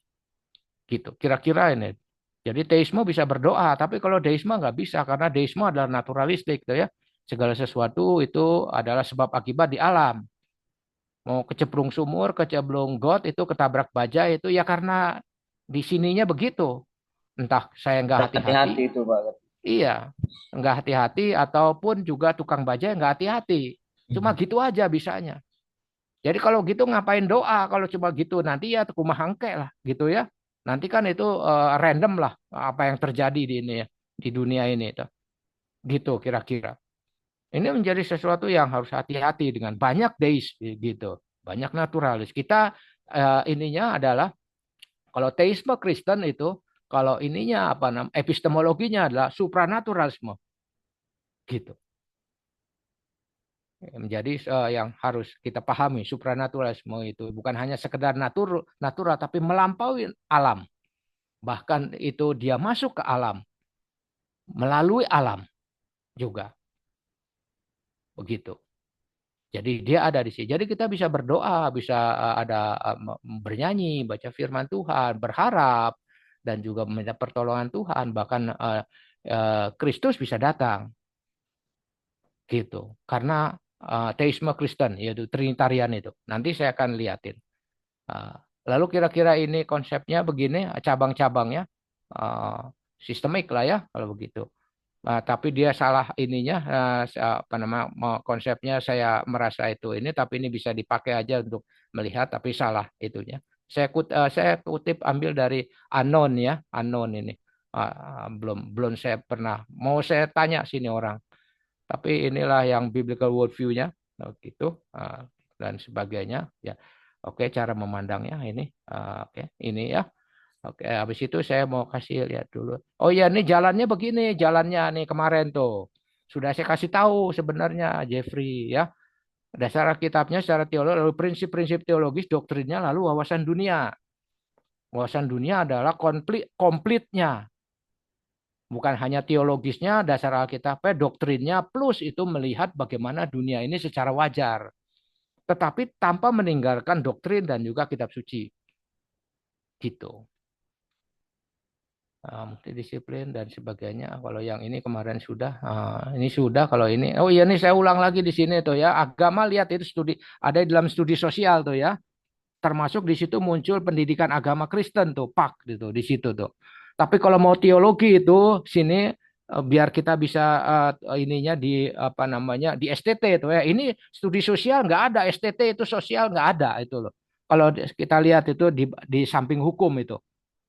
Gitu. Kira-kira ini. Jadi teisme bisa berdoa, tapi kalau deisme nggak bisa, karena deisme adalah naturalistik. Tuh ya. Segala sesuatu itu adalah sebab akibat di alam. Mau kecemplung sumur, kecemplung got, itu ketabrak baja, itu ya karena di sininya begitu. Entah saya nggak hati-hati, Hati-hati itu Pak. iya, nggak hati-hati, ataupun juga tukang baja nggak hati-hati. Cuma gitu aja bisanya. Jadi kalau gitu ngapain doa kalau cuma gitu nanti ya kumaha hangke lah gitu ya. Nanti kan itu random lah apa yang terjadi di ini ya, di dunia ini itu. Gitu kira-kira. Ini menjadi sesuatu yang harus hati-hati dengan banyak deis gitu, banyak naturalis. Kita ininya adalah kalau teisme Kristen itu kalau ininya apa namanya epistemologinya adalah supranaturalisme gitu. Menjadi yang harus kita pahami supranaturalisme itu bukan hanya sekedar natural tapi melampaui alam. Bahkan itu dia masuk ke alam, melalui alam juga. Begitu. Jadi dia ada di sini. Jadi kita bisa berdoa, bisa ada bernyanyi, baca firman Tuhan, berharap dan juga meminta pertolongan Tuhan. Bahkan Kristus bisa datang, gitu. Karena teisme Kristen, yaitu Trinitarian itu. Nanti saya akan lihatin. Lalu kira-kira ini konsepnya begini, cabang-cabangnya sistemik lah ya kalau begitu. Tapi dia salah ininya apa nama konsepnya saya merasa itu ini tapi ini bisa dipakai aja untuk melihat tapi salah itunya. Saya kutip ambil dari Anon ya, Anon ini. Belum belum saya pernah mau saya tanya sini orang. Tapi inilah yang biblical worldview-nya gitu dan sebagainya ya. Oke, cara memandangnya ini. Oke, ini ya. Oke, habis itu saya mau kasih lihat dulu. Oh iya, ini jalannya begini, jalannya nih kemarin tuh. Sudah saya kasih tahu sebenarnya Jeffrey ya. Dasar kitabnya secara teologi, lalu prinsip-prinsip teologis, doktrinnya, lalu wawasan dunia. Wawasan dunia adalah komplitnya. Bukan hanya teologisnya, dasar Alkitabnya, doktrinnya, plus itu melihat bagaimana dunia ini secara wajar. Tetapi tanpa meninggalkan doktrin dan juga kitab suci. Gitu. Multidisiplin dan sebagainya. Kalau yang ini kemarin sudah, ini sudah. Kalau ini, oh iya nih saya ulang lagi di sini tuh ya. Agama lihat itu studi ada di dalam studi sosial tuh ya. Termasuk di situ muncul pendidikan agama Kristen tuh, pak gitu di situ tuh. Tapi kalau mau teologi itu sini biar kita bisa ininya di apa namanya di STT itu ya. Ini studi sosial nggak ada, STT itu sosial nggak ada itu loh. Kalau kita lihat itu di samping hukum itu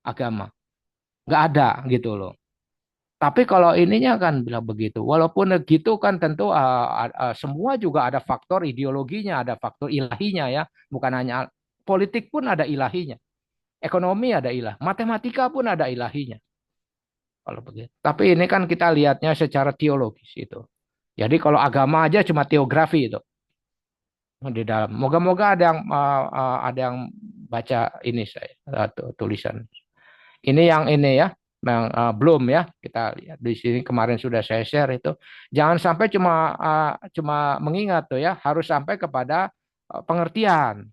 agama nggak ada gitu loh. Tapi kalau ininya kan bilang begitu. Walaupun gitu kan tentu semua juga ada faktor ideologinya, ada faktor ilahinya ya. Bukan hanya politik pun ada ilahinya. Ekonomi ada ilah. Matematika pun ada ilahinya. Kalau begitu. Tapi ini kan kita lihatnya secara teologis itu. Jadi kalau agama aja cuma teografi itu di dalam. Moga-moga ada yang baca ini saya tulisan. Ini yang ini ya, yang belum ya kita lihat di sini kemarin sudah saya share itu. Jangan sampai cuma mengingat tuh ya, harus sampai kepada pengertian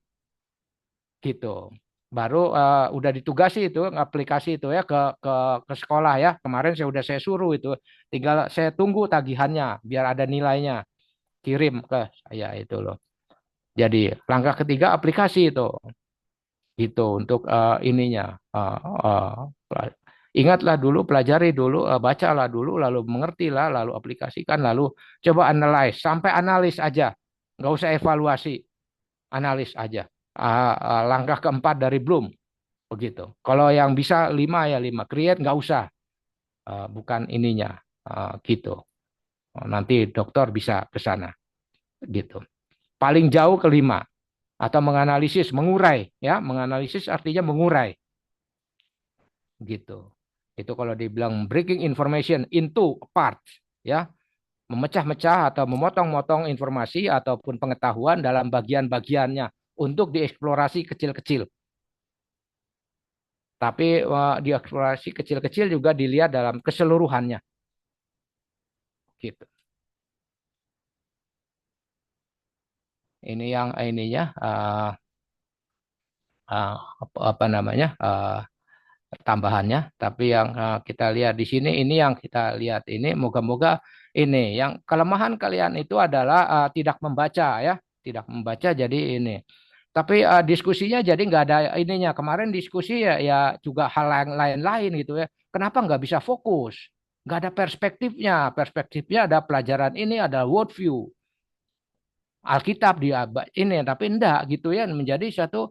gitu. Baru udah ditugasi itu aplikasi itu ya ke sekolah ya. Kemarin saya suruh itu, tinggal saya tunggu tagihannya biar ada nilainya kirim ke saya itu loh. Jadi langkah ketiga aplikasi itu gitu untuk ininya. Ingatlah dulu, pelajari dulu, bacalah dulu, lalu mengertilah, lalu aplikasikan, lalu coba analyze, sampai analis aja, nggak usah evaluasi, analis aja. Langkah keempat dari Bloom, begitu. Kalau yang bisa 5 ya 5, create nggak usah, bukan ininya, gitu. Nanti dokter bisa ke sana, gitu. Paling jauh ke 5 atau menganalisis, mengurai, ya, menganalisis artinya mengurai, gitu. Itu kalau dibilang breaking information into parts, ya, memecah-mecah atau memotong-motong informasi ataupun pengetahuan dalam bagian-bagiannya untuk dieksplorasi kecil-kecil. Tapi dieksplorasi kecil-kecil juga dilihat dalam keseluruhannya, gitu. Ini yang ininya apa namanya tambahannya. Tapi yang kita lihat di sini, ini yang kita lihat ini, moga-moga ini yang kelemahan kalian itu adalah tidak membaca, ya, tidak membaca. Jadi ini. Tapi diskusinya jadi nggak ada ininya. Kemarin diskusi ya, ya juga hal yang lain-lain gitu ya. Kenapa nggak bisa fokus? Nggak ada perspektifnya. Perspektifnya ada pelajaran ini, ada worldview. Alkitab di ini, tapi enggak gitu ya, menjadi satu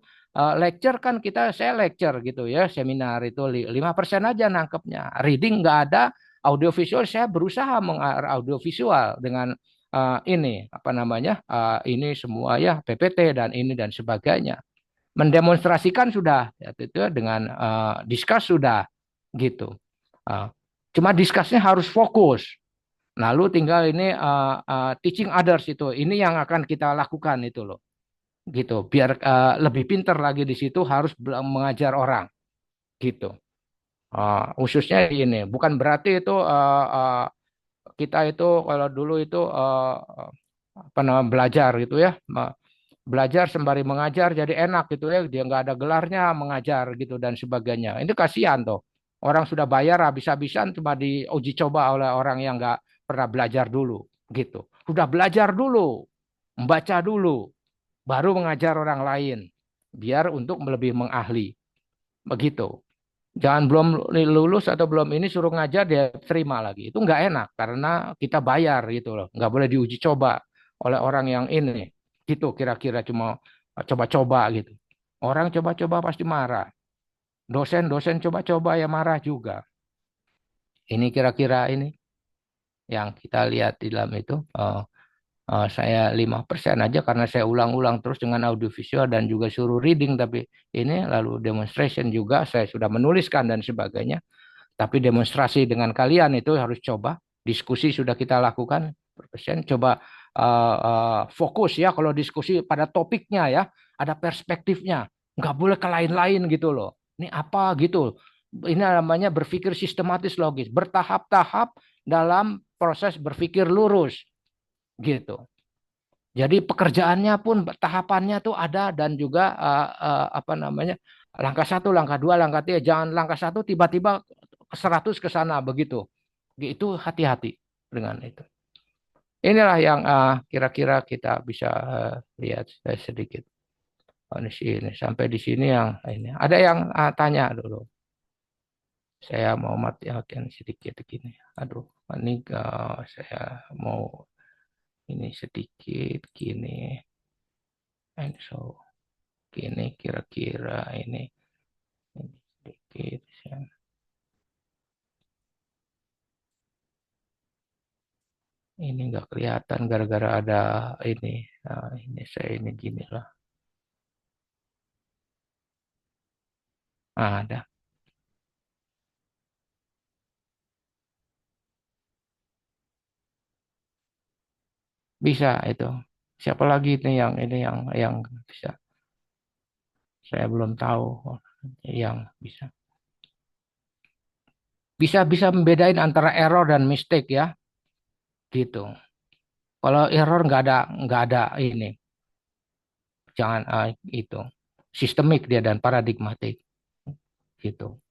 lecture. Kan saya lecture gitu ya, seminar itu 5% aja nangkepnya, reading enggak ada, audiovisual saya berusaha audiovisual dengan ini apa namanya ini semua ya, PPT dan ini dan sebagainya, mendemonstrasikan sudah ya, itu ya, dengan discuss sudah, gitu. Uh, Cuma discussnya harus fokus. Lalu tinggal ini teaching others, itu. Ini yang akan kita lakukan itu loh. Gitu. Biar lebih pinter lagi di situ, harus mengajar orang, gitu. Khususnya ini bukan berarti itu kita itu kalau dulu itu apa namanya belajar gitu ya. Belajar sembari mengajar jadi enak gitu ya. Dia nggak ada gelarnya mengajar gitu dan sebagainya. Ini kasihan tuh. Orang sudah bayar habis-habisan cuma diuji coba oleh orang yang nggak pernah belajar dulu, gitu. Sudah belajar dulu, membaca dulu, baru mengajar orang lain. Biar untuk lebih mengahli, begitu. Jangan belum lulus atau belum ini suruh ngajar dia terima lagi. Itu nggak enak karena kita bayar gitu loh. Nggak boleh diuji coba oleh orang yang ini. Gitu kira-kira, cuma coba-coba gitu. Orang coba-coba pasti marah. Dosen-dosen coba-coba ya marah juga. Ini kira-kira ini yang kita lihat di dalam itu. Saya 5% aja karena saya ulang-ulang terus dengan audiovisual dan juga suruh reading. Tapi ini lalu demonstration juga saya sudah menuliskan dan sebagainya. Tapi demonstrasi dengan kalian itu harus coba. Diskusi sudah kita lakukan. Persen coba fokus ya kalau diskusi pada topiknya ya. Ada perspektifnya. Nggak boleh ke lain-lain gitu loh. Ini apa gitu. Ini namanya berpikir sistematis logis. Bertahap-tahap dalam proses berpikir lurus, gitu. Jadi pekerjaannya pun tahapannya tuh ada, dan juga apa namanya langkah satu, langkah dua, langkah tiga. Jangan langkah satu tiba-tiba ke 100 ke sana begitu. Itu hati-hati dengan itu. Inilah yang kira-kira kita bisa lihat sedikit. Oh, ini sampai di sini yang ini. Ada yang tanya dulu. Saya mau matikan sedikit gini. Aduh, ini saya mau ini sedikit gini. And so gini kira-kira ini sedikit ya. Ini nggak kelihatan gara-gara ada ini. Nah, ini saya ini gini lah. Ada. Bisa itu. Siapa lagi ini yang bisa. Saya belum tahu yang bisa. Bisa membedain antara error dan mistake ya, gitu. Kalau error nggak ada ini. Jangan itu. Sistemik dia dan paradigmatik, gitu.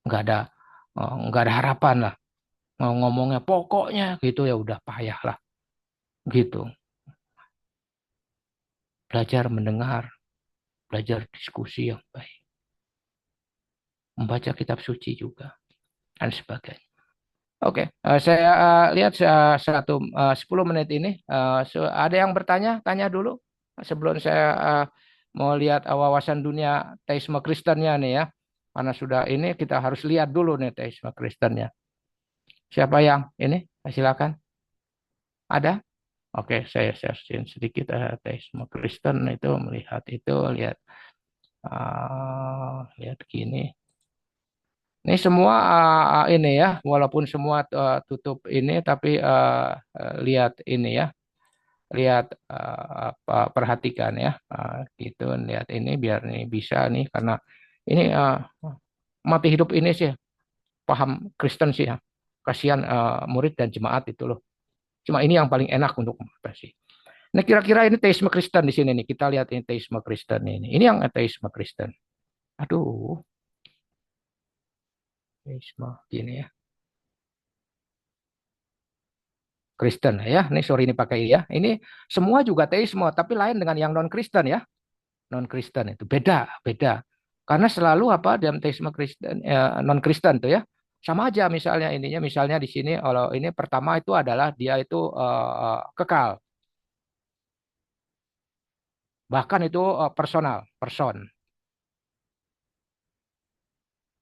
Nggak ada nggak ada harapan lah. Mau ngomongnya pokoknya gitu ya udah payah lah, gitu. Belajar mendengar, belajar diskusi yang baik, membaca kitab suci juga. dan sebagainya. Oke, saya lihat 10 menit ini. Ada yang bertanya? Tanya dulu sebelum saya mau lihat wawasan dunia teisme Kristennya nih ya. Karena sudah ini kita harus lihat dulu nih teisme Kristennya. Siapa yang ini? Silakan. Ada? Oke, saya searching sedikit teisme Kristen itu melihat itu lihat lihat gini. Ini semua ini ya, walaupun semua tutup ini, tapi lihat ini ya, lihat perhatikan ya, gitu, lihat ini biar ini bisa nih, karena ini mati hidup ini sih paham Kristen sih ya, kasihan murid dan jemaat itu loh. Cuma ini yang paling enak untuk mengatasi. Nah kira-kira ini teisme Kristen di sini nih, kita lihat ini teisme Kristen ini yang teisme Kristen. Aduh, teisme gini ya. Kristen ya. Ini sorry ini pakai ya. Ini semua juga teisme, tapi lain dengan yang non Kristen ya. Non Kristen itu beda, beda. Karena selalu apa dalam teisme Kristen non Kristen tuh ya. Sama aja misalnya ininya, misalnya di sini kalau ini pertama itu adalah dia itu kekal. Bahkan itu personal, person.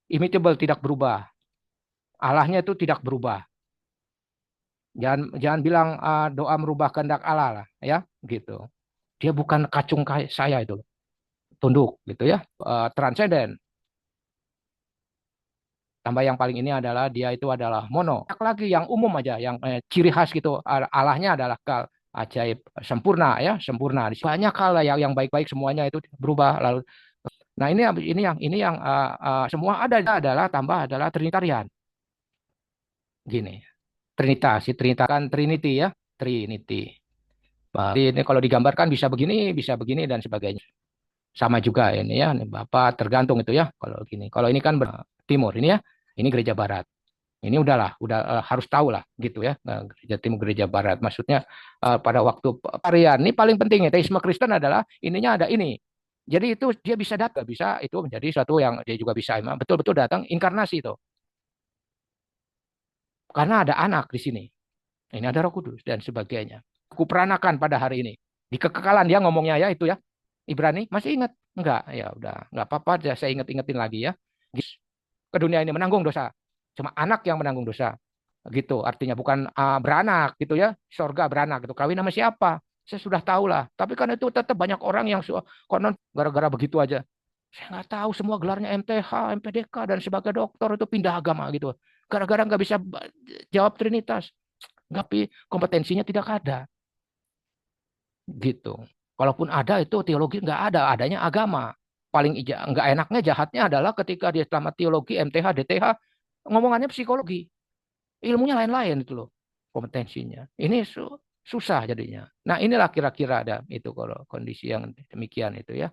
Immutable tidak berubah. Allahnya itu tidak berubah. Jangan jangan bilang doa merubah kehendak Allah lah ya, gitu. Dia bukan kacung kayak saya itu. Tunduk gitu ya, transenden. Tambah yang paling ini adalah dia itu adalah mono. Lagi yang umum aja, yang ciri khas gitu. Allahnya adalah kal ajaib sempurna ya, sempurna. Banyak hal yang baik-baik semuanya itu berubah. Lalu, nah ini yang semua ada adalah tambah adalah Trinitarian. Gini, Trinitas, Trinitas kan Trinity ya, Trinity. Jadi ini kalau digambarkan bisa begini dan sebagainya. Sama juga ini ya, ini Bapak tergantung itu ya. Kalau gini, kalau ini kan timur ini ya, ini gereja barat. Ini udahlah, udah harus tahu lah gitu ya. Gereja timur, gereja barat. Maksudnya pada waktu varian ini paling penting ya. Teisme Kristen adalah ininya ada ini. Jadi itu dia bisa datang, bisa itu menjadi suatu yang dia juga bisa emang betul-betul datang inkarnasi itu. Karena ada anak di sini. Ini ada Roh Kudus dan sebagainya. Kuperanakan pada hari ini. Di kekekalan dia ngomongnya ya itu ya. Ibrani masih ingat? Enggak, ya udah, enggak apa-apa, saya inget-ingetin lagi ya. Ke dunia ini menanggung dosa. Cuma anak yang menanggung dosa. Gitu, artinya bukan beranak gitu ya. Sorga beranak gitu. Kawin sama siapa? Saya sudah tahu lah. Tapi kan itu tetap banyak orang yang konon gara-gara begitu aja. Saya nggak tahu semua gelarnya MTH, MPDK dan sebagai dokter itu pindah agama gitu. Gara-gara nggak bisa jawab Trinitas. Tapi kompetensinya tidak ada. Gitu. Kalaupun ada itu teologi nggak ada, adanya agama. Paling nggak enaknya jahatnya adalah ketika dia selamat teologi, MTH, DTH, ngomongannya psikologi. Ilmunya lain-lain itu loh kompetensinya. Ini susah jadinya. Nah inilah kira-kira ada itu kalau kondisi yang demikian itu ya.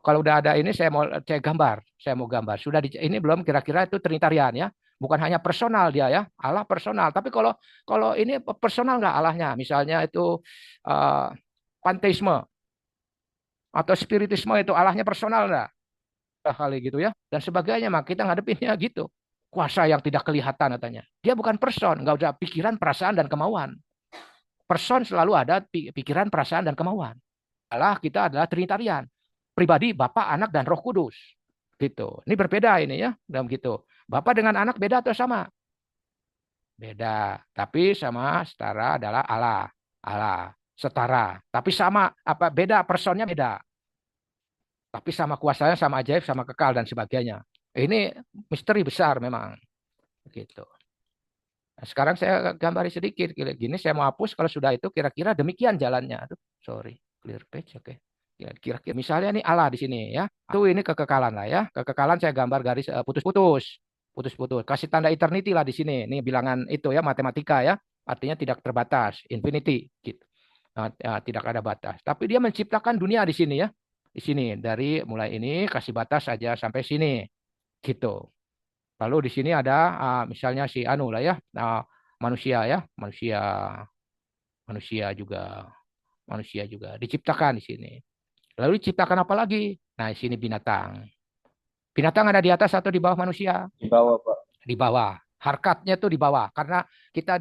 Kalau udah ada ini saya mau gambar. Sudah ini belum kira-kira itu Trinitarian ya. Bukan hanya personal dia ya, Allah personal. Tapi kalau kalau ini personal nggak Allahnya, misalnya itu uh, panteisme atau spiritisme itu Allahnya personal nggak? Kali gitu ya dan sebagainya. Maka kita ngadepinnya gitu. Kuasa yang tidak kelihatan katanya. Dia bukan person, nggak ada pikiran, perasaan dan kemauan. Person selalu ada pikiran, perasaan dan kemauan. Allah kita adalah Trinitarian. Pribadi Bapa, Anak dan Roh Kudus. Gitu. Ini berbeda ini ya, dalam gitu. Bapa dengan anak beda atau sama? Beda. Tapi sama setara adalah Allah. Allah setara. Tapi sama apa beda personnya beda. Tapi sama kuasanya, sama ajaib, sama kekal dan sebagainya. Ini misteri besar memang. Gitu. Nah, sekarang saya gambari sedikit. Gini saya mau hapus kalau sudah itu kira-kira demikian jalannya. Aduh, sorry. Clear page, oke. Okay. Ya, kira-kira misalnya ini Allah di sini ya. Itu ini kekekalan lah ya. Kekekalan saya gambar garis putus-putus. Putus-putus. Kasih tanda eternity lah di sini. Ini bilangan itu ya matematika ya. Artinya tidak terbatas, infinity gitu. Nah, ya, tidak ada batas. Tapi dia menciptakan dunia di sini ya. Di sini dari mulai ini kasih batas saja sampai sini gitu. Lalu di sini ada misalnya si anu lah ya, manusia ya, manusia manusia juga manusia juga diciptakan di sini. Lalu diciptakan apa lagi? Nah, di sini binatang. Binatang ada di atas atau di bawah manusia? Di bawah, Pak. Di bawah. Harkatnya tuh di bawah karena kita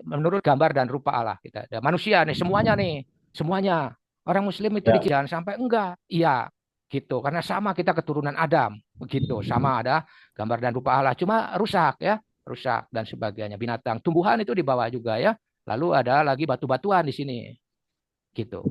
menurut gambar dan rupa Allah kita. Ada manusia nih, semuanya. Orang Muslim itu Ya. jangan sampai enggak. Iya, gitu. Karena sama kita keturunan Adam, begitu. Sama ada gambar dan rupa Allah. Cuma rusak ya, rusak dan sebagainya. Binatang, tumbuhan itu di bawah juga ya. Lalu ada lagi batu-batuan di sini, gitu.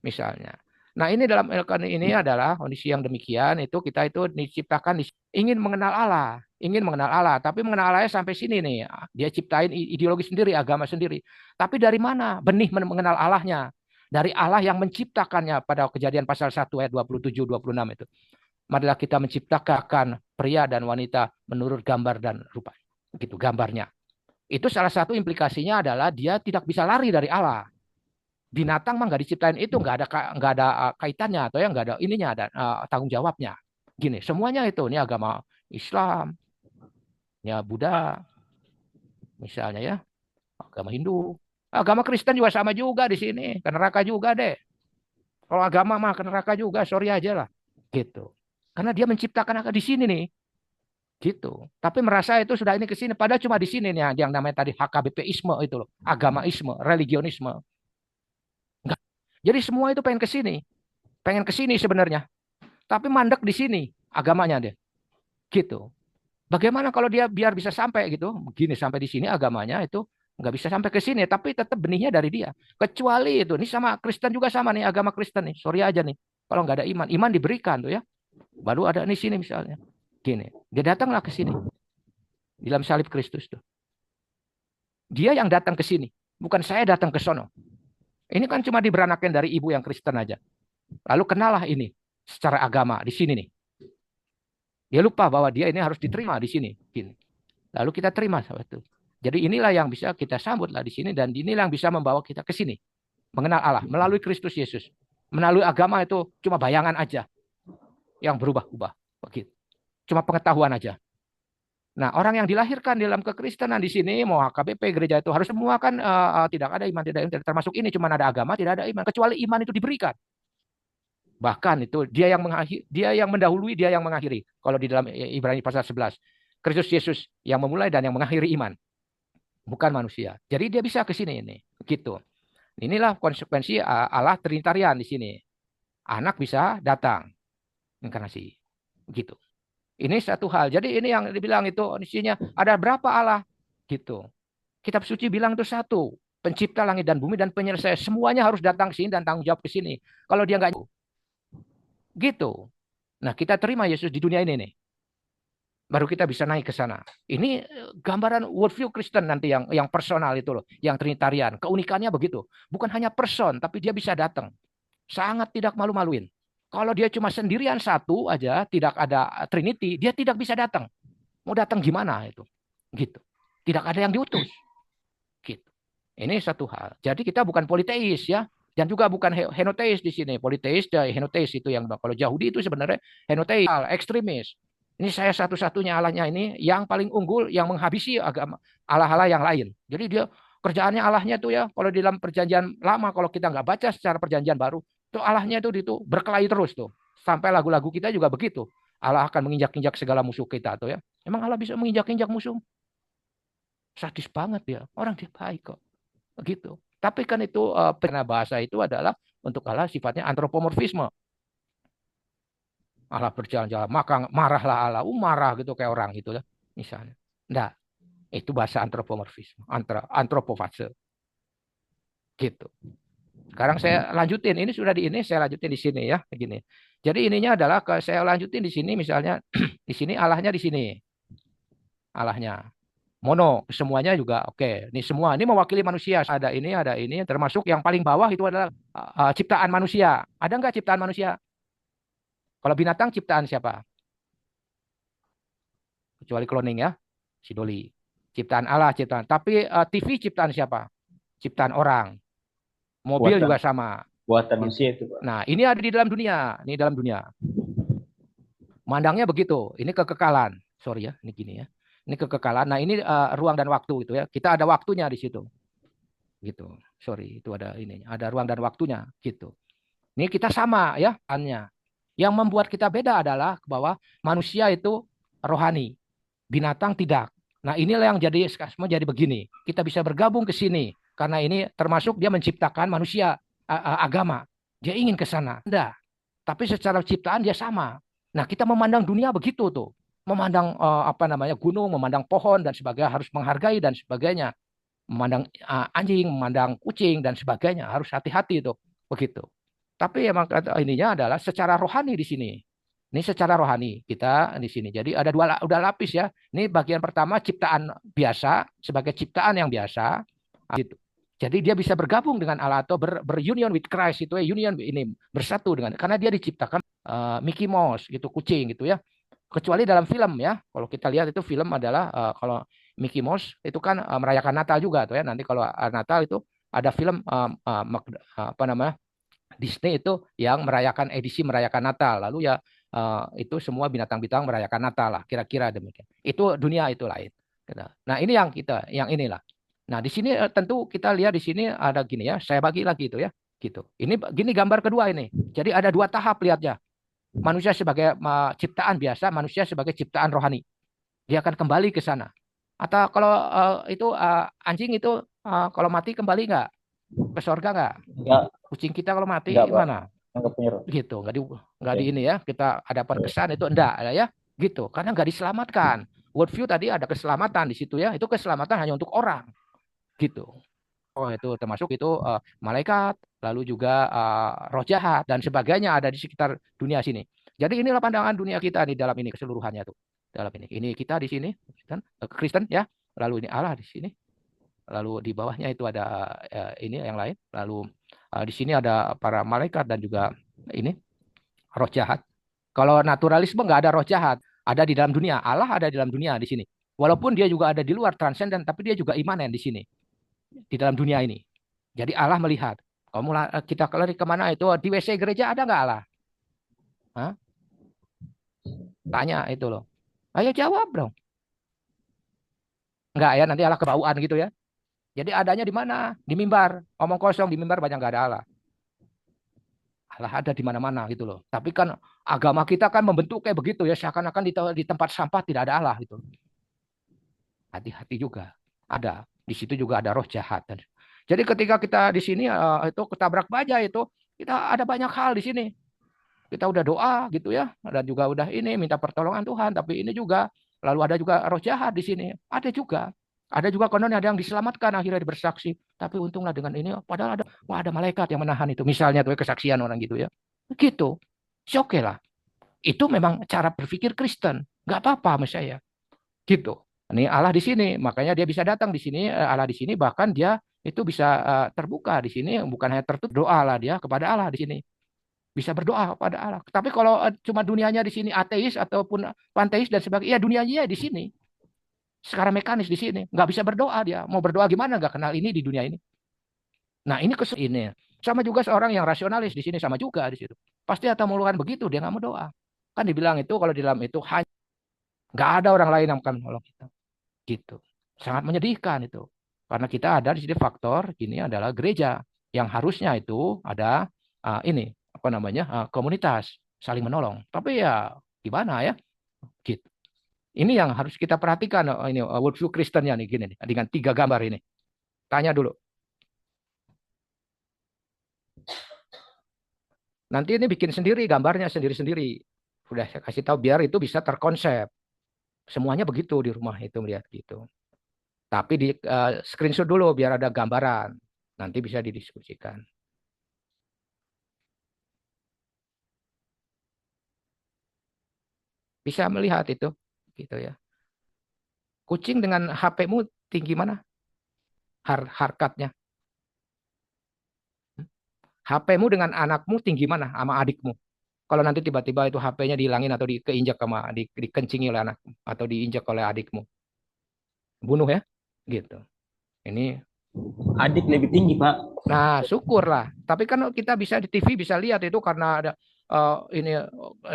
Misalnya. Nah, ini dalam ini adalah kondisi yang demikian itu kita itu diciptakan ingin mengenal Allah, tapi mengenal Allahnya sampai sini nih. Dia ciptain ideologi sendiri, agama sendiri. Tapi dari mana benih mengenal Allahnya? Dari Allah yang menciptakannya pada Kejadian pasal 1 ayat 27 26 itu. Marilah kita menciptakan pria dan wanita menurut gambar dan rupa. Gitu gambarnya. Itu salah satu implikasinya adalah dia tidak bisa lari dari Allah. Binatang mah nggak diciptain itu, nggak ada kaitannya atau ya nggak ada ininya, ada tanggung jawabnya. Gini, semuanya itu ini agama Islam, ya Buddha, misalnya ya agama Hindu, agama Kristen juga sama juga di sini, ke neraka juga deh. Kalau agama mah ke neraka juga, sorry aja lah, gitu. Karena dia menciptakan di sini nih, gitu. Tapi merasa itu sudah ini ke sini, padahal cuma di sini nih yang namanya tadi HKBPisme itu loh, agamaisme, religionisme. Enggak. Jadi semua itu pengen ke sini sebenarnya. Tapi mandek di sini agamanya dia. Gitu. Bagaimana kalau dia biar bisa sampai gitu, begini sampai di sini agamanya itu nggak bisa sampai ke sini, tapi tetap benihnya dari dia. Kecuali itu, ini sama Kristen juga sama nih, agama Kristen nih, sorry aja nih. Kalau nggak ada iman, iman diberikan tuh ya. Baru ada di sini misalnya. Gini, dia datanglah ke sini. Di dalam salib Kristus tuh. Dia yang datang ke sini, bukan saya datang ke sono. Ini kan cuma diberanakan dari ibu yang Kristen aja. Lalu kenalah ini secara agama di sini nih. Dia lupa bahwa dia ini harus diterima di sini. Gini. Lalu kita terima sahabat itu. Jadi inilah yang bisa kita sambutlah di sini dan inilah yang bisa membawa kita ke sini. Mengenal Allah melalui Kristus Yesus. Melalui agama itu cuma bayangan aja yang berubah-ubah. Begitu. Cuma pengetahuan aja. Nah, orang yang dilahirkan dalam kekristenan di sini, mau HKBP gereja itu harus semua kan tidak ada iman, tidak ada, termasuk ini cuma ada agama, tidak ada iman. Kecuali iman itu diberikan. Bahkan itu dia yang mendahului, dia yang mengakhiri. Kalau di dalam Ibrani pasal 11. Kristus Yesus yang memulai dan yang mengakhiri iman. Bukan manusia. Jadi dia bisa ke sini ini. Gitu. Inilah konsekuensi Allah Trinitarian di sini. Anak bisa datang. Inkarnasi. Gitu. Ini satu hal. Jadi ini yang dibilang itu isinya ada berapa Allah? Gitu. Kitab suci bilang itu satu. Pencipta langit dan bumi dan penyelesai. Semuanya harus datang ke sini dan tanggung jawab ke sini. Kalau dia nggak gitu. Nah, kita terima Yesus di dunia ini nih. Baru kita bisa naik ke sana. Ini gambaran worldview Kristen nanti yang personal itu loh, yang Trinitarian. Keunikannya begitu. Bukan hanya person, tapi dia bisa datang. Sangat tidak malu-maluin. Kalau dia cuma sendirian satu aja, tidak ada Trinity, dia tidak bisa datang. Mau datang gimana itu? Gitu. Tidak ada yang diutus. Gitu. Ini satu hal. Jadi kita bukan politeis ya. Dan juga bukan henoteis di sini. Politeis dan henoteis itu yang kalau Yahudi itu sebenarnya henoteis, ekstremis. Ini saya satu-satunya Allahnya ini yang paling unggul yang menghabisi agama Allah-Allah yang lain. Jadi dia kerjaannya Allahnya tuh ya kalau di dalam perjanjian lama kalau kita nggak baca secara perjanjian baru tuh Allahnya itu berkelahi terus tuh. Sampai lagu-lagu kita juga begitu. Allah akan menginjak-injak segala musuh kita tuh ya. Emang Allah bisa menginjak-injak musuh? Sadis banget ya. Orang dia baik kok. Begitu. Tapi kan itu pernah bahasa itu adalah untuk Allah sifatnya antropomorfisme. Allah berjalan-jalan, maka marahlah Allah, marah gitu kayak orang gitu ya, misalnya. Enggak, itu bahasa antropomorfisme, antropofase. Gitu. Sekarang saya lanjutin, ini sudah di ini, saya lanjutin di sini ya, begini. Jadi ininya adalah saya lanjutin di sini misalnya di sini Allahnya di sini. Allahnya mono, semuanya juga oke. Ini semua ini mewakili manusia. Ada ini termasuk yang paling bawah itu adalah ciptaan manusia. Ada nggak ciptaan manusia? Kalau binatang ciptaan siapa? Kecuali cloning ya, si Dolly. Ciptaan Allah, ciptaan. Tapi TV ciptaan siapa? Ciptaan orang. Mobil Buatan juga sama. buatan manusia itu, Pak. Nah, ini ada di dalam dunia. Ini dalam dunia. Mandangnya begitu. Ini kekekalan. Sorry ya, ini gini ya. Ini kekekalan. Nah, ini ruang dan waktu itu ya. Kita ada waktunya di situ. Gitu. Sorry, itu ada ini. Ada ruang dan waktunya gitu. Ini kita sama ya, annya. Yang membuat kita beda adalah bahwa manusia itu rohani, binatang tidak. Nah, inilah yang jadi semua jadi begini. Kita bisa bergabung ke sini karena ini termasuk dia menciptakan manusia agama. Dia ingin ke sana. Enggak. Tapi secara ciptaan dia sama. Nah, kita memandang dunia begitu tuh. Memandang apa namanya gunung, memandang pohon dan sebagainya harus menghargai dan sebagainya. Memandang anjing, memandang kucing dan sebagainya harus hati-hati tuh. Begitu. Tapi emang ininya adalah secara rohani di sini. Ini secara rohani kita di sini. Jadi ada udah lapis ya. Ini bagian pertama ciptaan biasa sebagai ciptaan yang biasa. Gitu. Jadi dia bisa bergabung dengan Allah atau berunion with Christ itu ya union ini bersatu dengan karena dia diciptakan Mickey Mouse gitu kucing gitu ya. Kecuali dalam film ya. Kalau kita lihat itu film adalah kalau Mickey Mouse itu kan merayakan Natal juga tuh ya. Nanti kalau Natal itu ada film apa namanya Disney itu yang merayakan edisi merayakan Natal. Lalu ya itu semua bintang-bintang merayakan Natal lah, kira-kira demikian. Itu dunia itu lain. Nah, ini yang kita, yang inilah. Nah, di sini tentu kita lihat di sini ada gini ya, saya bagi lagi itu ya, gitu. Ini gini gambar kedua ini. Jadi ada dua tahap lihatnya. Manusia sebagai ciptaan biasa, manusia sebagai ciptaan rohani. Dia akan kembali ke sana. Atau kalau itu anjing itu kalau mati kembali nggak ke surga nggak? Enggak, Kucing kita kalau mati enggak Pak. gimana? Enggak punya roh. Gitu nggak di Oke. ini ya kita ada perkesan itu enggak ya gitu karena nggak diselamatkan worldview tadi ada keselamatan di situ ya itu keselamatan hanya untuk orang gitu oh itu termasuk itu malaikat lalu juga roh jahat dan sebagainya ada di sekitar dunia sini jadi inilah pandangan dunia kita di dalam ini keseluruhannya tuh dalam ini kita di sini kan Kristen ya lalu ini Allah di sini lalu di bawahnya itu ada ini yang lain lalu di sini ada para malaikat dan juga ini roh jahat. Kalau naturalisme nggak ada roh jahat, ada di dalam dunia. Allah ada di dalam dunia di sini. Walaupun dia juga ada di luar transenden, tapi dia juga imanen di sini, di dalam dunia ini. Jadi Allah melihat. Kamu kita lari kemana itu di WC gereja ada nggak Allah? Hah? Tanya itu loh. Ayo jawab dong. Enggak ya, nanti Allah kebauan gitu ya. Jadi adanya di mana? Di mimbar. Omong kosong di mimbar banyak nggak ada Allah. Allah ada di mana-mana gitu loh. Tapi kan agama kita kan membentuk kayak begitu ya, seakan-akan di tempat sampah tidak ada Allah gitu. Hati-hati juga. Ada. Di situ juga ada roh jahat. Jadi ketika kita di sini itu ketabrak baja itu, kita ada banyak hal di sini. Kita udah doa gitu ya, dan juga udah ini minta pertolongan Tuhan, tapi ini juga lalu ada juga roh jahat di sini. Ada juga. Ada juga konon ada yang diselamatkan akhirnya bersaksi. Tapi untunglah dengan ini, padahal ada malaikat yang menahan itu. Misalnya tuh kesaksian orang gitu ya. Gitu. Oke lah. Itu memang cara berpikir Kristen. Nggak apa-apa sama saya. Gitu. Ini Allah di sini, makanya dia bisa datang di sini, Allah di sini, bahkan dia itu bisa terbuka di sini, bukan hanya tertutup doa lah dia kepada Allah di sini, bisa berdoa kepada Allah. Tapi kalau cuma dunianya di sini ateis ataupun panteis dan sebagainya, ya dunianya di sini, secara mekanis di sini, nggak bisa berdoa dia, mau berdoa gimana nggak kenal ini di dunia ini. Nah ini ini sama juga seorang yang rasionalis di sini sama juga di situ, pasti atau melakukan begitu dia nggak mau doa, kan dibilang itu kalau di dalam itu hanya nggak ada orang lain yang akan menolong kita. Gitu. Sangat menyedihkan itu. Karena kita ada di sini faktor ini adalah gereja yang harusnya itu ada ini apa namanya komunitas saling menolong. Tapi ya gimana ya? Gitu. Ini yang harus kita perhatikan ini worldview Kristennya nih gini nih dengan tiga gambar ini. Tanya dulu. Nanti ini bikin sendiri gambarnya sendiri-sendiri. Udah saya kasih tahu biar itu bisa terkonsep. Semuanya begitu di rumah itu melihat gitu. Tapi di screenshot dulu biar ada gambaran. Nanti bisa didiskusikan. Bisa melihat itu, gitu ya. Kucing dengan HP-mu tinggi mana? Harkatnya. HP-mu dengan anakmu tinggi mana sama adikmu? Kalau nanti tiba-tiba itu HP-nya dihilangin atau keinjak sama dikencingi oleh anakmu atau diinjak oleh adikmu, bunuh ya, gitu. Ini Adik lebih tinggi, Pak. Nah, syukurlah. Tapi kan kita bisa di TV bisa lihat itu karena ada ini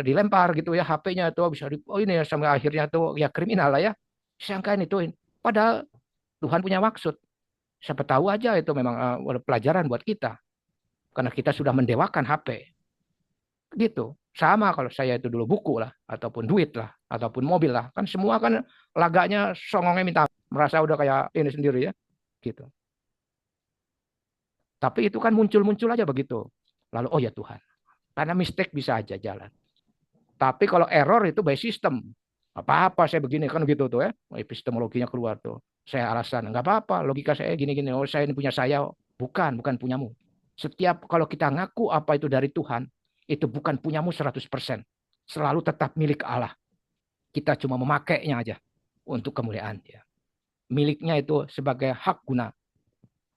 dilempar gitu ya HP-nya itu bisa oh ini ya, sampai akhirnya tuh ya kriminal lah ya. Sangkain itu. Padahal Tuhan punya maksud. Siapa tahu aja itu memang pelajaran buat kita. Karena kita sudah mendewakan HP. Gitu. Sama kalau saya itu dulu buku lah, ataupun duit lah, ataupun mobil lah. Kan semua kan laganya songongnya minta, merasa udah kayak ini sendiri ya. Gitu. Tapi itu kan muncul-muncul aja begitu. Lalu, oh ya Tuhan. Karena mistake bisa aja jalan. Tapi kalau error itu by system. Apa-apa saya begini kan gitu tuh ya. Epistemologinya keluar tuh. Saya alasan, nggak apa-apa. Logika saya gini-gini. Oh saya ini punya saya. Bukan punyamu. Setiap kalau kita ngaku apa itu dari Tuhan, itu bukan punyamu 100%. Selalu tetap milik Allah. Kita cuma memakainya aja untuk kemuliaan dia. Miliknya itu sebagai hak guna.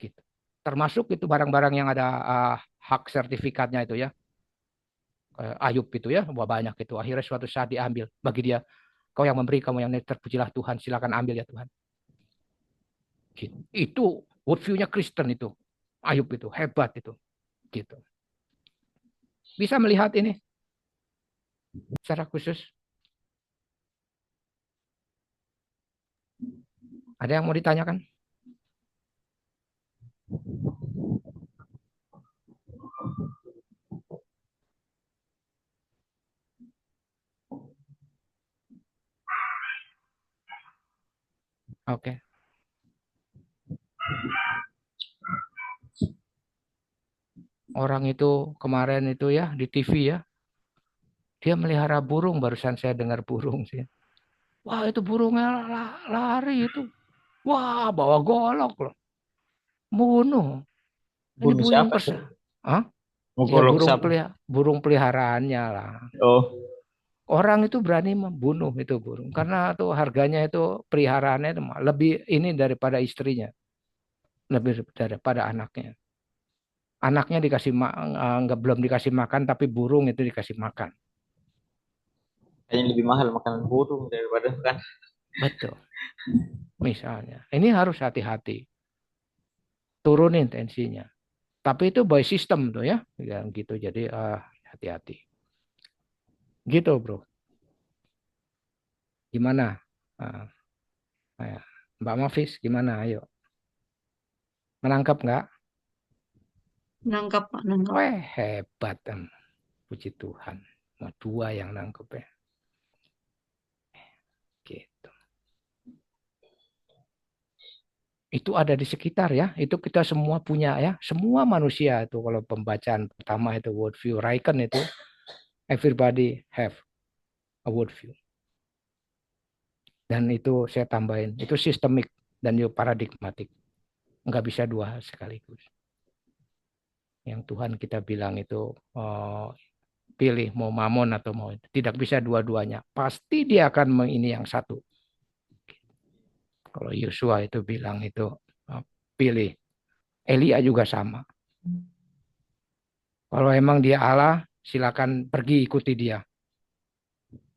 Gitu. Termasuk itu barang-barang yang ada hak sertifikatnya itu ya. Ayub itu ya, wah banyak itu. Akhirnya suatu saat diambil bagi dia. Kau yang memberi, kamu yang terpujilah Tuhan. Silakan ambil ya Tuhan. Gitu. Itu worldview-nya Kristen itu. Ayub itu hebat itu. Gitu. Bisa melihat ini secara khusus. Ada yang mau ditanyakan? Oke. Orang itu kemarin itu ya di TV ya, dia melihara burung. Barusan saya dengar burung sih. Wah itu burungnya lari itu. Wah bawa golok loh. Bunuh. Ini Bunuh burung siapa tuh? Hah? Mau Ya golok siapa? burung peliharaannya lah. Oh, Orang itu berani membunuh itu burung karena tuh harganya itu peliharaannya itu lebih ini daripada istrinya, lebih daripada anaknya. Anaknya dikasih nggak belum dikasih makan tapi burung itu dikasih makan. kayaknya lebih mahal makanan burung daripada makan. Betul. Misalnya, ini harus hati-hati, turunin tensinya. Tapi itu by system tuh ya, yang gitu. Jadi hati-hati. Gitu bro. Gimana? Ah, ya. Mbak Mafis gimana? Ayo, menangkap nggak? Nangkap, Pak, nangkap. Weh hebat, puji Tuhan. Mau dua yang nangkep ya. Gitu. Itu ada di sekitar ya. Itu kita semua punya ya. Semua manusia itu kalau pembacaan pertama itu worldview Raiken itu everybody have a worldview. Dan itu saya tambahin, itu sistemik dan juga paradigmatik. Nggak bisa dua hal sekaligus. Yang Tuhan kita bilang itu pilih mau mamon atau mau itu. Tidak bisa dua-duanya. Pasti dia akan ini yang satu. Kalau Yosua itu bilang itu pilih. Elia juga sama. Kalau emang dia Allah, silakan pergi ikuti dia.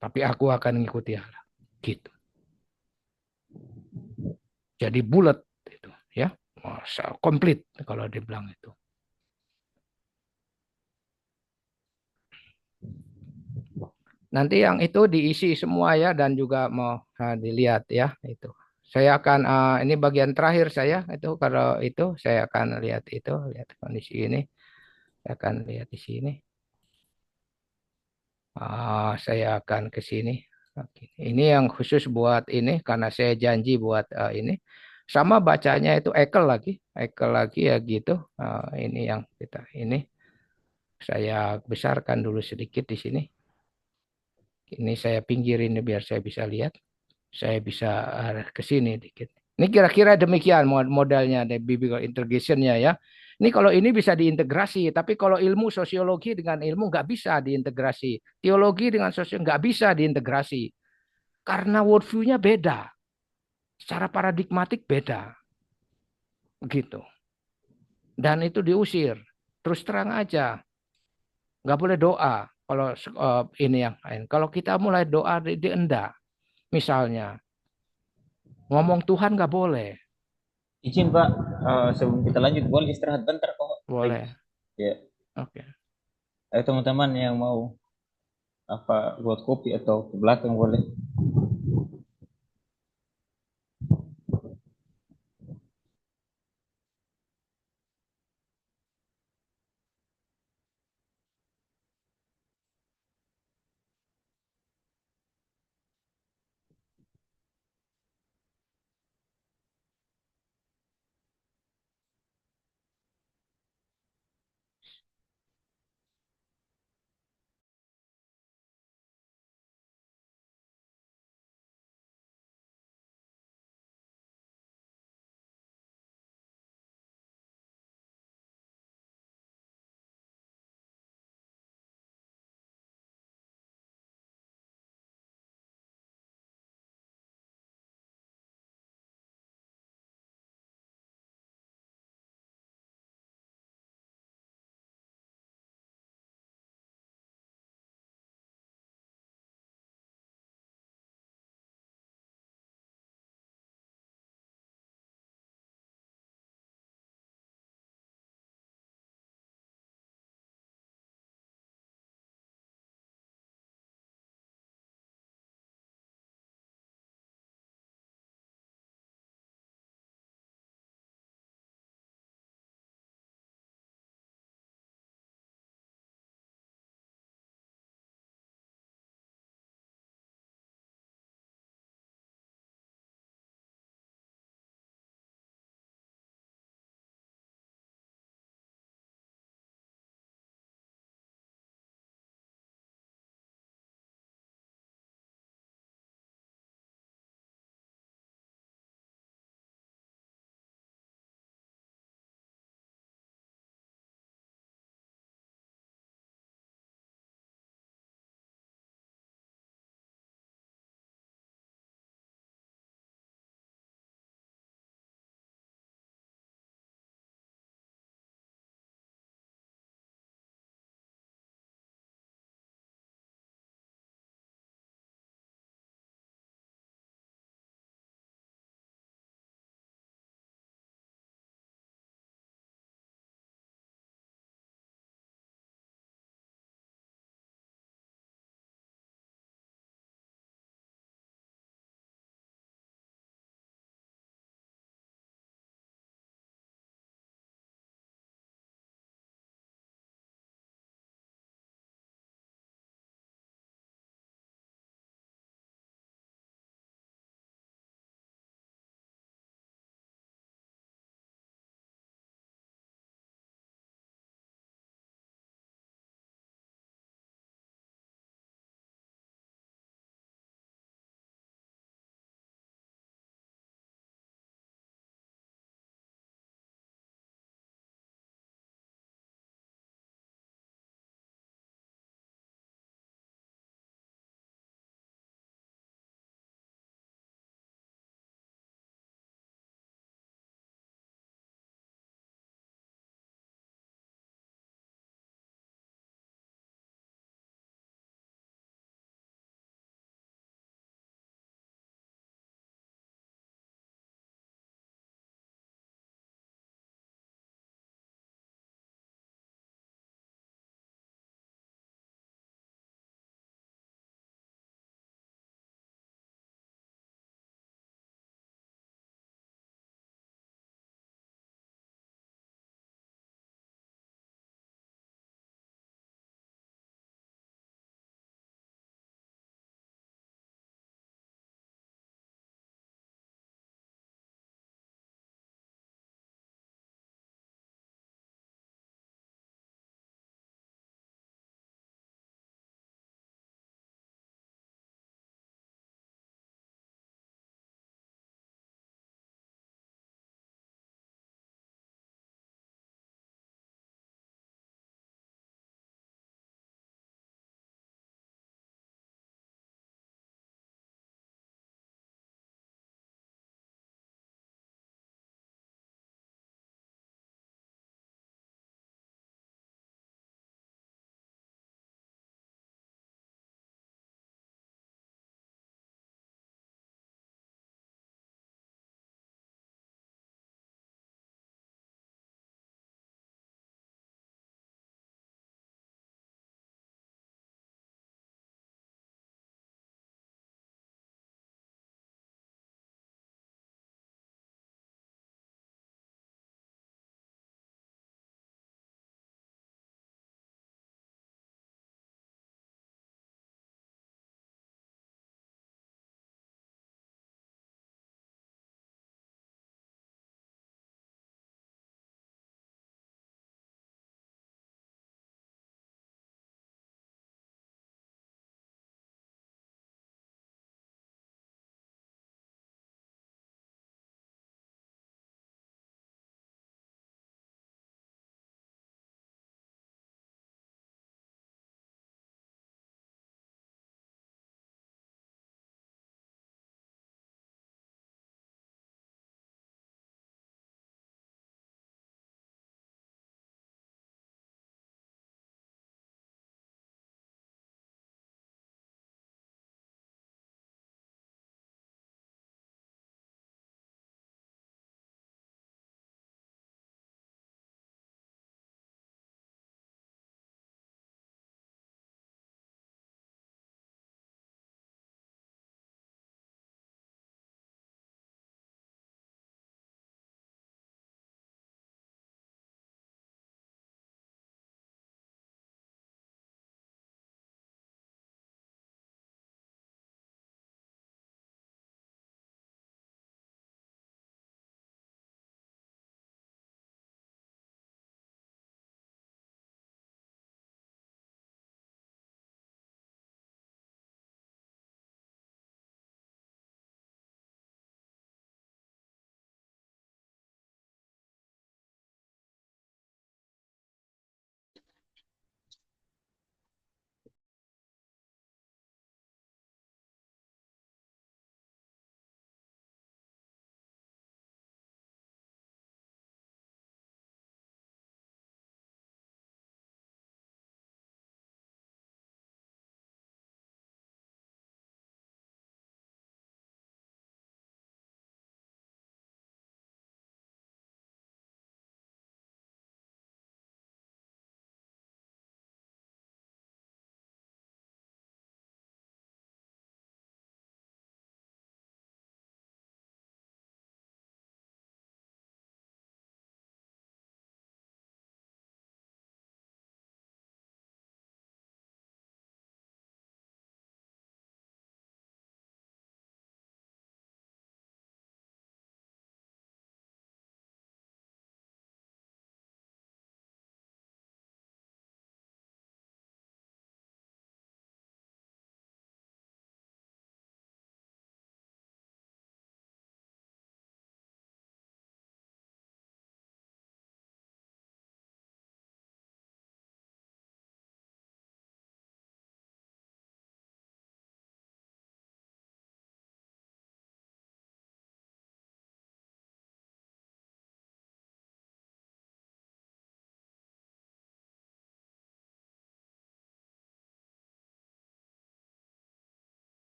Tapi aku akan mengikuti Allah. Gitu. Jadi bulat itu ya. Masa komplit kalau dibilang itu. Nanti yang itu diisi semua ya dan juga mau dilihat ya itu. Saya akan ini bagian terakhir saya itu kalau itu saya akan lihat itu lihat kondisi ini. Saya akan lihat di sini. Saya akan ke sini. Oke. Ini yang khusus buat ini karena saya janji buat ini. Sama bacanya itu Ekel lagi. Ekel lagi ya gitu. Ini yang kita ini. Saya besarkan dulu sedikit di sini. Ini saya pinggirin biar saya bisa lihat. Saya bisa ke sini dikit. Ini kira-kira demikian modalnya dari biblical integration-nya ya. Ini kalau ini bisa diintegrasi, tapi kalau ilmu sosiologi dengan ilmu nggak bisa diintegrasi. Teologi dengan sosial nggak bisa diintegrasi. Karena worldview-nya beda. Secara paradigmatik beda. Gitu. Dan itu diusir. Terus terang aja. Nggak boleh doa. Kalau ini yang lain. Kalau kita mulai doa di endah. Misalnya. Ngomong Tuhan nggak boleh. izin Pak, sebelum kita lanjut boleh istirahat bentar kok. Baik. Boleh. Ya, Oke. teman-teman yang mau apa buat kopi atau ke belakang boleh.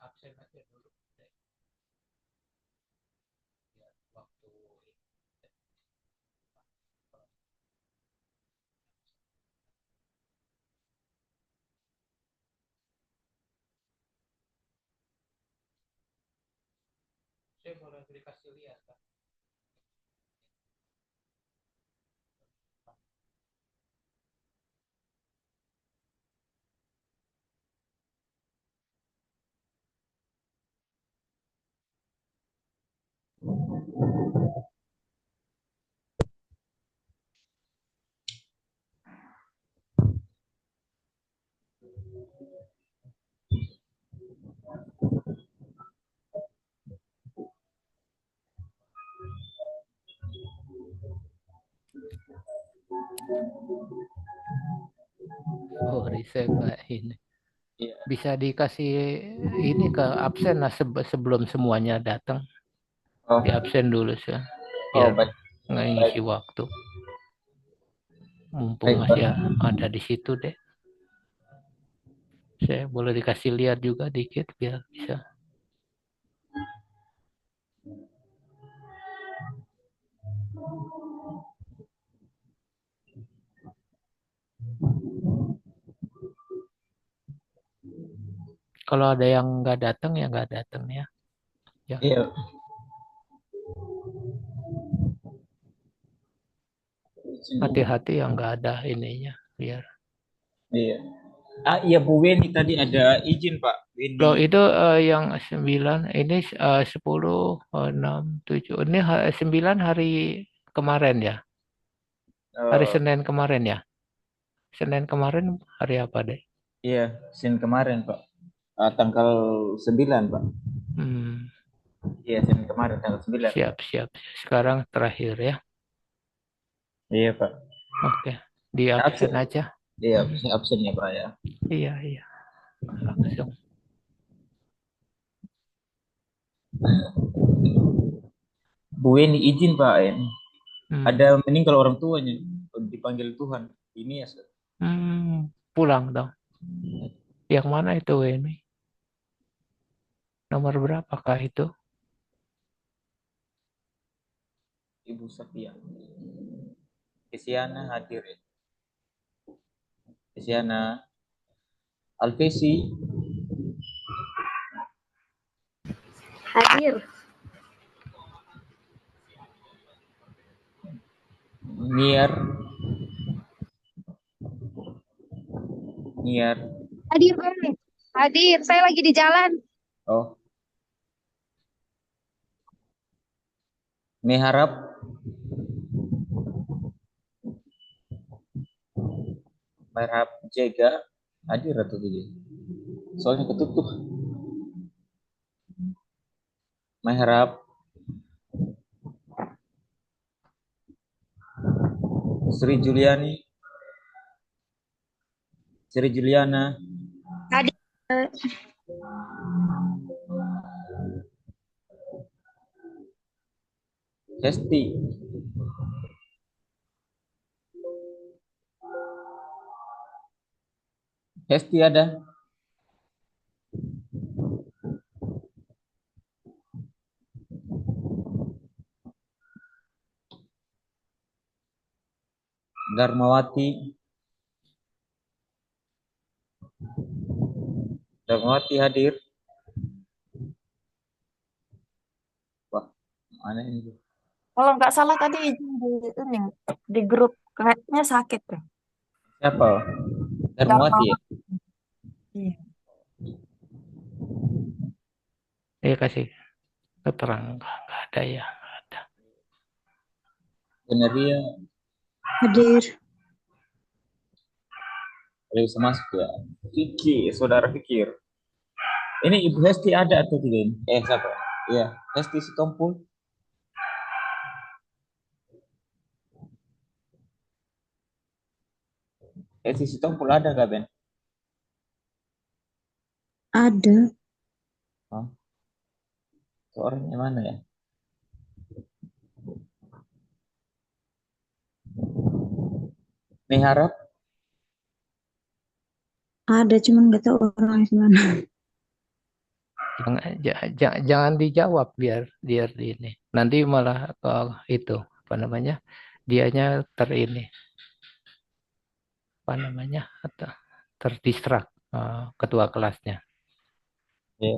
absen aja dulu deh. Biar waktu saya boleh dikasih lihat kan. Sorry, saya nggak ini. Iya. Bisa dikasih ini ke absen lah sebelum semuanya datang. Oh, Di absen dulu sih, oh biar baik, nggak baik, ngisi waktu. Mumpung baik, Pak. masih ada di situ deh. Saya boleh dikasih lihat juga dikit biar bisa. Kalau ada yang nggak datang ya nggak datang ya. Ya, Iya. hati-hati yang nggak ada ininya biar. Iya. Ah iya, Bu Weni tadi ada izin Pak. Loh Weni. itu yang 9 ini 10 6 7 ini 9 hari kemarin ya. Hari eh, Senin kemarin ya. Senin kemarin hari apa deh? iya, Senin kemarin Pak. Tanggal 9 Pak. Hmm, Iya, Senin kemarin tanggal 9. siap siap. Sekarang terakhir ya. Iya Pak. Oke, di Absen. absen aja. Iya, Hmm, absen ya Pak ya. iya iya langsung. Bu Weni izin Pak ya. Hmm, Ada meninggal orang tuanya dipanggil Tuhan. Ini ya. pulang dong. Yang mana itu ini? Nomor berapakah itu? Ibu Safia. Kesiana hadir ya. Kesiana Alvesi Hadir. Niar Niar. Hadir, Bang. Hadir, saya lagi di jalan. Oh, Miharap Miharap Jega hadir atau tidak? Soalnya ketutup. Miharap Sri Juliani Sri Juliana Hadir. Hesti Hesti ada. Darmawati Darmawati hadir. Wah, mana ini? Kalau nggak salah tadi ini di grup kayaknya sakit tuh. Siapa? Darmawati ya? Darmawan. Iya. Dia kasih keterangan nggak ada ya. Nggak ada. Beneria Hadir. bisa masuk ya. Fikir, saudara Fikir. Ini Ibu Hesti ada atau tidak? Siapa? Iya, Hesti Sitompul. Hesti Sitompul ada nggak Ben? Ada. Oh, itu orangnya mana ya? Miharap Ada, cuman nggak tahu orangnya gimana. Jangan dijawab biar biar ini. Nanti malah itu apa namanya? Dianya ini apa namanya? Terdistrak ketua kelasnya. Ya.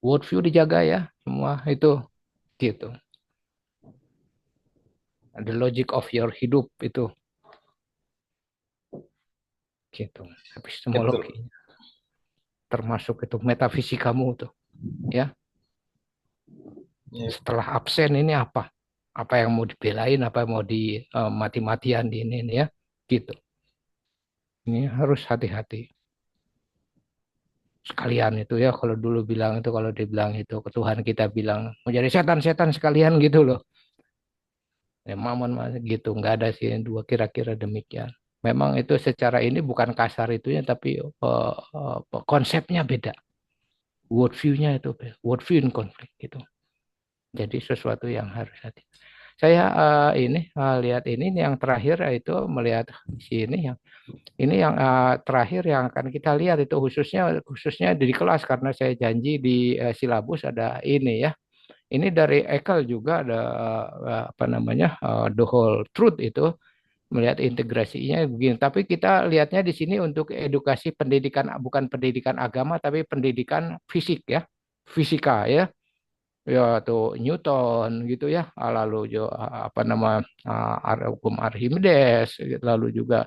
Worldview dijaga ya, semua itu gitu. The logic of your hidup itu gitu. Epistemologi Betul. termasuk itu metafisikamu tuh ya. Ya. Setelah absen ini apa? Apa yang mau dibelain, apa yang mau di mati-matian di ini ya, gitu. Ini harus hati-hati. Sekalian itu ya, kalau dulu bilang itu, kalau dibilang itu ke Tuhan kita bilang mau jadi setan-setan sekalian gitu loh. Ya, mamon gitu, nggak ada sih yang dua kira-kira demikian. Memang itu secara ini bukan kasar itunya, tapi konsepnya beda. Worldview-nya itu, worldview in konflik gitu. Jadi sesuatu yang harus hati. Saya lihat ini yang terakhir itu melihat di sini yang ini yang terakhir yang akan kita lihat itu khususnya di kelas karena saya janji di silabus ada ini ya. Ini dari Ekel juga ada apa namanya the whole truth itu melihat integrasinya begini. Tapi kita lihatnya di sini untuk edukasi pendidikan bukan pendidikan agama tapi pendidikan fisik ya, fisika ya. Ya tuh Newton gitu ya, lalu juga apa nama hukum Archimedes, lalu juga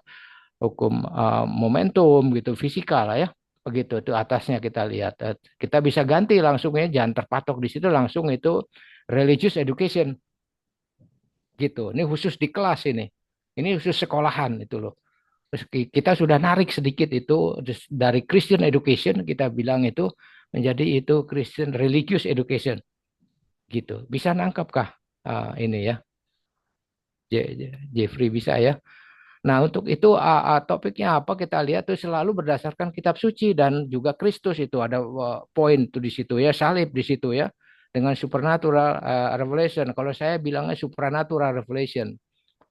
hukum momentum gitu, fisika lah ya, begitu itu atasnya kita lihat. Kita bisa ganti langsung ya, jangan terpatok di situ langsung itu religious education gitu. Ini khusus di kelas ini khusus sekolahan itu loh. Terus kita sudah narik sedikit itu dari Christian education kita bilang itu menjadi itu Christian religious education gitu. Bisa nangkapkah ini ya, Jeffrey bisa ya. Nah, untuk itu topiknya apa kita lihat tuh selalu berdasarkan kitab suci dan juga Kristus itu ada poin tuh di situ ya, salib di situ ya dengan supernatural revelation. Kalau saya bilangnya supernatural revelation,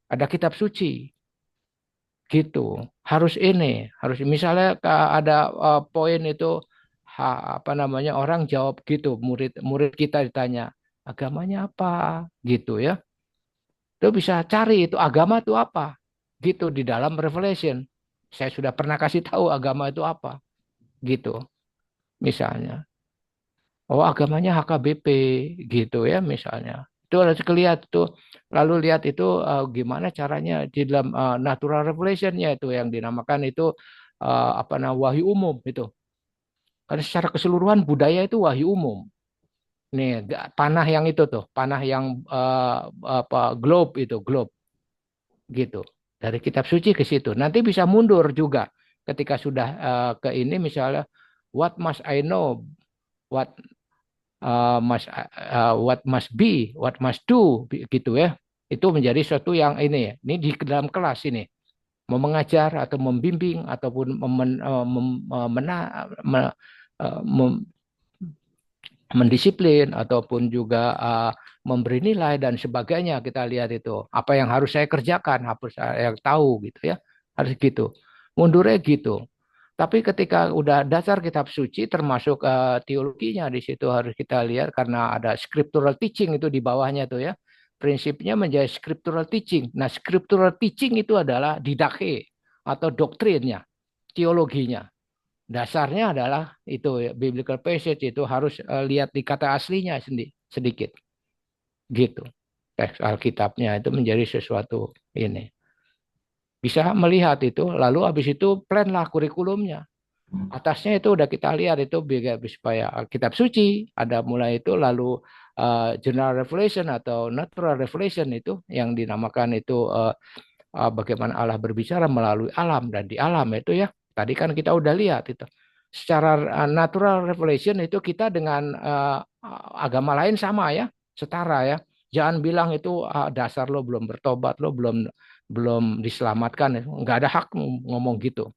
ada kitab suci gitu. Harus ini, harus misalnya ada poin itu apa namanya orang jawab gitu, murid kita ditanya agamanya apa gitu ya. Itu bisa cari itu agama itu apa. Gitu di dalam Revelation. Saya sudah pernah kasih tahu agama itu apa. Gitu misalnya. Oh agamanya HKBP gitu ya misalnya. Itu harus kelihatan tuh. Lalu lihat itu gimana caranya di dalam natural revelation-nya itu yang dinamakan itu apa namanya wahyu umum itu. Karena secara keseluruhan budaya itu wahyu umum. Nih panah yang itu tuh, panah yang apa globe itu, globe gitu. Dari kitab suci ke situ. Nanti bisa mundur juga ketika sudah ke ini misalnya what must I know, what what must be, what must do gitu ya. Itu menjadi suatu yang ini ya. Ini di dalam kelas ini mau mengajar atau membimbing ataupun mendisiplin ataupun juga memberi nilai dan sebagainya kita lihat itu apa yang harus saya kerjakan harus saya tahu gitu ya harus gitu mundurnya gitu tapi ketika udah dasar kitab suci termasuk teologinya di situ harus kita lihat karena ada scriptural teaching itu di bawahnya tuh ya prinsipnya menjadi scriptural teaching. Nah scriptural teaching itu adalah didake atau doktrinnya teologinya. Dasarnya adalah itu ya, biblical passage itu harus lihat di kata aslinya sedikit gitu. Teks Alkitabnya itu menjadi sesuatu ini. Bisa melihat itu, lalu habis itu plan lah kurikulumnya. Atasnya itu udah kita lihat itu supaya kitab suci ada mulai itu lalu general revelation atau natural revelation itu yang dinamakan itu bagaimana Allah berbicara melalui alam dan di alam itu ya. Tadi kan kita udah lihat itu. Secara natural revelation itu kita dengan agama lain sama ya, setara ya. Jangan bilang itu dasar lo belum bertobat, lo belum belum diselamatkan. Nggak ada hak ngomong gitu.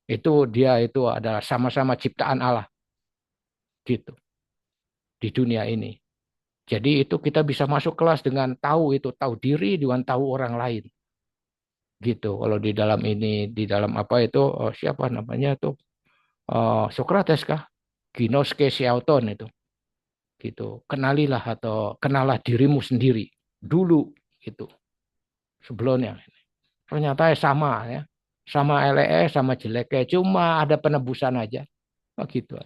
Itu dia itu adalah sama-sama ciptaan Allah gitu di dunia ini. Jadi itu kita bisa masuk kelas dengan tahu diri dengan tahu orang lain gitu. Kalau di dalam ini, di dalam apa itu, siapa namanya tuh, Socrates kah? Ginoske Siauton itu gitu. Kenalilah atau kenalah dirimu sendiri dulu gitu sebelumnya. Ternyata sama ya. Sama sama jeleknya, cuma ada penebusan aja. Oh, gitu.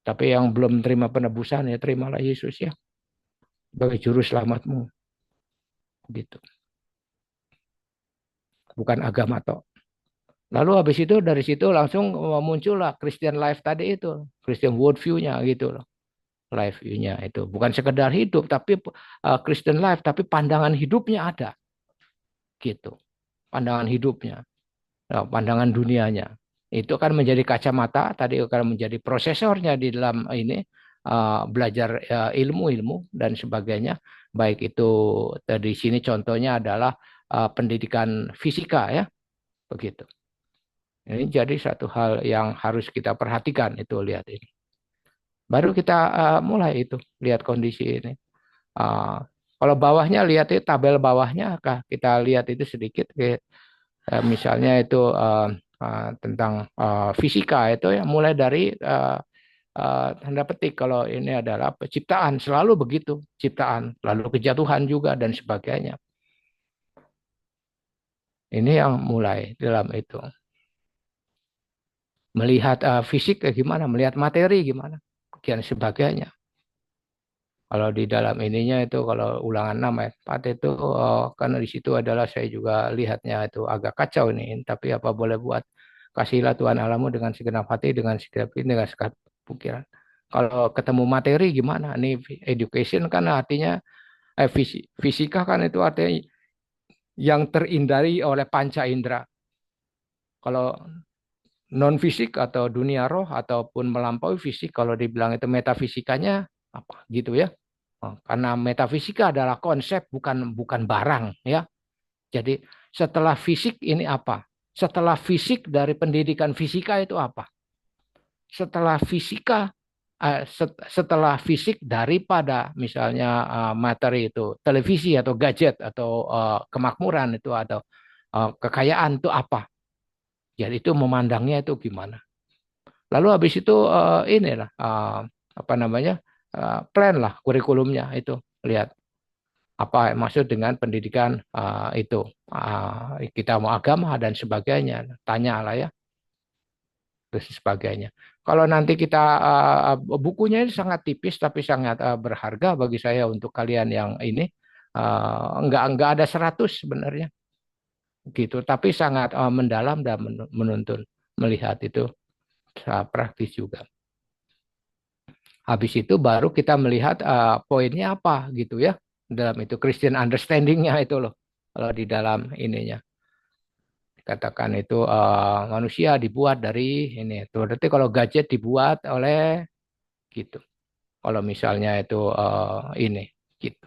Tapi yang belum terima penebusan ya terimalah Yesus ya sebagai juru selamatmu gitu. Bukan agama toh. Lalu habis itu dari situ langsung muncullah Christian life tadi itu, Christian worldview-nya gitu loh. Life view-nya itu bukan sekedar hidup tapi Christian life tapi pandangan hidupnya ada gitu. Pandangan hidupnya, nah, pandangan dunianya. Itu kan menjadi kacamata tadi akan menjadi prosesornya di dalam ini belajar ilmu-ilmu dan sebagainya. Baik itu di sini contohnya adalah pendidikan fisika ya, begitu. Ini jadi satu hal yang harus kita perhatikan itu lihat ini. Baru kita mulai itu lihat kondisi ini. Uh, Kalau bawahnya lihat itu tabel bawahnya, kita lihat itu sedikit. Misalnya itu tentang fisika itu ya mulai dari tanda petik kalau ini adalah penciptaan selalu begitu ciptaan lalu kejatuhan juga dan sebagainya. Ini yang mulai dalam itu. Melihat fisik gimana, melihat materi gimana, dan sebagainya. Kalau di dalam ininya itu kalau ulangan 6 ayat 4 itu karena di situ adalah saya juga lihatnya itu agak kacau ini, tapi apa boleh buat, kasihilah Tuhan Allahmu dengan segenap hati, dengan segenap pikiran, dengan segenap pikiran. Kalau ketemu materi gimana? Ini education kan artinya fisika kan itu artinya yang terhindari oleh panca indera. Kalau non fisik atau dunia roh ataupun melampaui fisik kalau dibilang itu metafisikanya apa gitu ya. Karena metafisika adalah konsep bukan bukan barang ya. Jadi setelah fisik ini apa? Setelah fisik dari pendidikan fisika itu apa? Setelah fisika setelah fisik daripada misalnya materi itu televisi atau gadget atau kemakmuran itu atau kekayaan itu apa? Jadi itu memandangnya itu gimana? Lalu habis itu inilah apa namanya plan lah kurikulumnya itu lihat apa maksud dengan pendidikan itu kita mau agama dan sebagainya tanya lah ya terus sebagainya. Kalau nanti kita bukunya ini sangat tipis tapi sangat berharga bagi saya untuk kalian yang ini enggak ada 100 sebenarnya gitu tapi sangat mendalam dan menuntun melihat itu praktis juga. Habis itu baru kita melihat poinnya apa gitu ya dalam itu Christian understanding-nya itu loh kalau di dalam ininya katakan itu manusia dibuat dari ini itu berarti kalau gadget dibuat oleh gitu kalau misalnya itu ini gitu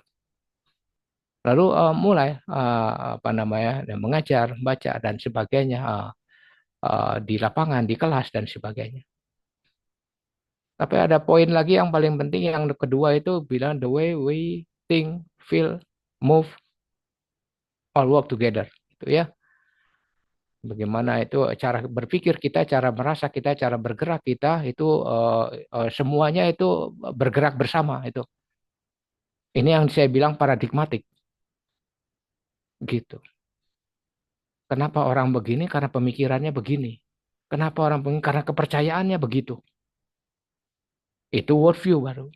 lalu mulai apa namanya mengajar baca dan sebagainya di lapangan di kelas dan sebagainya. Tapi ada poin lagi yang paling penting yang kedua itu bilang the way we think, feel, move, all work together. Itu ya. Bagaimana itu cara berpikir kita, cara merasa kita, cara bergerak kita itu semuanya itu bergerak bersama itu. Ini yang saya bilang paradigmatik gitu. Kenapa orang begini? Karena pemikirannya begini. Kenapa orang begini? Karena kepercayaannya begitu. Itu worldview baru.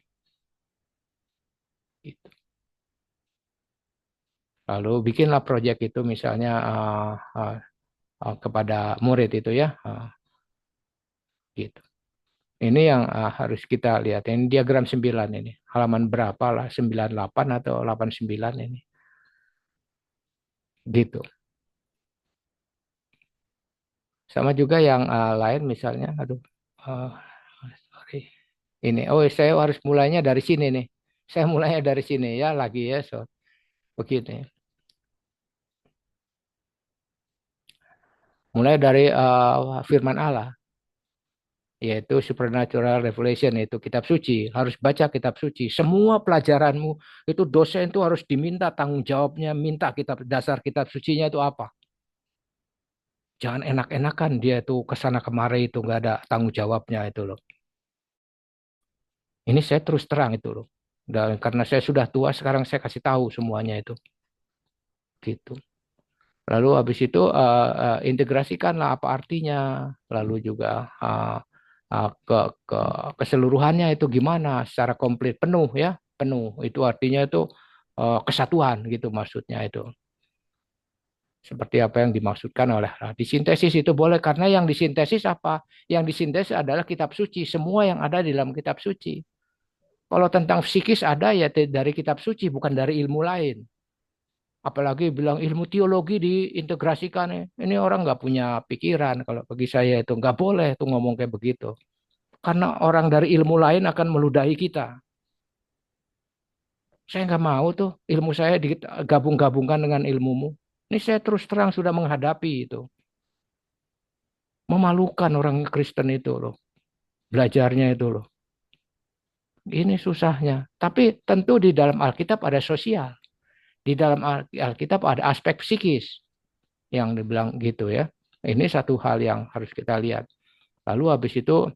Gitu. Lalu bikinlah proyek itu misalnya kepada murid itu ya, gitu. Ini yang harus kita lihat. Ini diagram 9 ini. Halaman berapa lah? 98 atau 89 ini. Gitu. Sama juga yang lain misalnya, aduh, uh, sorry. Ini, oh saya harus mulainya dari sini nih. Saya mulainya dari sini ya lagi ya, so begini. Mulai dari firman Allah. yaitu supernatural revelation, yaitu kitab suci. Harus baca kitab suci. Semua pelajaranmu itu dosen itu harus diminta tanggung jawabnya, minta kitab dasar kitab sucinya itu apa. Jangan enak-enakan dia itu kesana kemari itu nggak ada tanggung jawabnya itu loh. Ini saya terus terang itu loh. Dan karena saya sudah tua sekarang saya kasih tahu semuanya itu gitu. Lalu habis itu integrasikanlah apa artinya. Lalu juga ke keseluruhannya itu gimana secara komplit penuh ya, penuh. Itu artinya itu kesatuan gitu maksudnya itu. Seperti apa yang dimaksudkan oleh disintesis itu boleh karena yang disintesis apa? Yang disintesis adalah kitab suci, semua yang ada di dalam kitab suci. Kalau tentang psikis ada ya dari kitab suci bukan dari ilmu lain. Apalagi bilang ilmu teologi diintegrasikan. Ini orang nggak punya pikiran. Kalau bagi saya itu nggak boleh tuh ngomong kayak begitu. Karena orang dari ilmu lain akan meludahi kita. Saya nggak mau tuh ilmu saya digabung-gabungkan dengan ilmumu. Ini saya terus terang sudah menghadapi itu. Memalukan orang Kristen itu loh. Belajarnya itu loh. Ini susahnya. Tapi tentu di dalam Alkitab ada sosial. Di dalam Alkitab ada aspek psikis. Yang dibilang gitu ya. Ini satu hal yang harus kita lihat. Lalu habis itu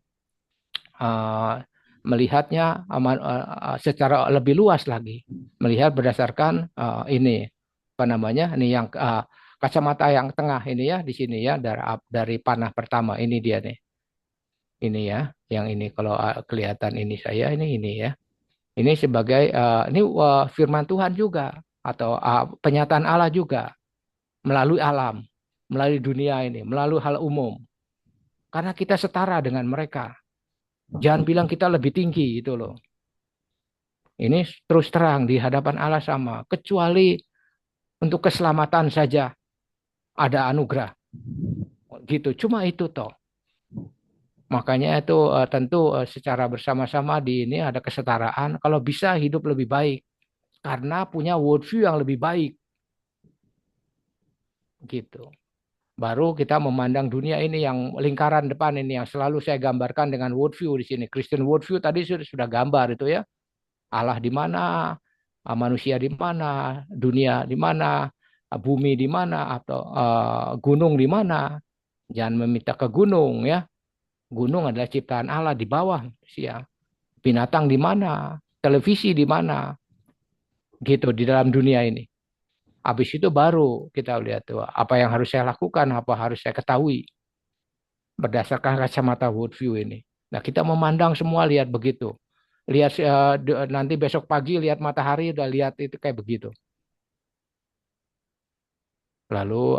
uh, melihatnya secara lebih luas lagi. Melihat berdasarkan ini apa namanya? Ini yang kacamata yang tengah ini ya di sini ya dari panah pertama ini dia nih. Ini ya, yang ini kalau kelihatan ini saya ini ya. Ini sebagai ini firman Tuhan juga atau penyataan Allah juga melalui alam, melalui dunia ini, melalui hal umum. Karena kita setara dengan mereka. Jangan bilang kita lebih tinggi itu loh. Ini terus terang di hadapan Allah sama. Kecuali untuk keselamatan saja ada anugerah. Gitu. Cuma itu toh. Makanya itu tentu secara bersama-sama di ini ada kesetaraan. Kalau bisa hidup lebih baik. Karena punya worldview yang lebih baik. Gitu. Baru kita memandang dunia ini yang lingkaran depan ini yang selalu saya gambarkan dengan worldview di sini. Christian worldview tadi sudah gambar itu ya. Allah di mana, manusia di mana, dunia di mana, bumi di mana, atau gunung di mana. Jangan meminta ke gunung ya. Gunung adalah ciptaan Allah di bawah manusia. Binatang di mana, televisi di mana, gitu di dalam dunia ini. Habis itu baru kita lihat tuh apa yang harus saya lakukan, apa harus saya ketahui berdasarkan kacamata worldview ini. Nah kita memandang semua lihat begitu. Lihat nanti besok pagi lihat matahari udah lihat itu kayak begitu. Lalu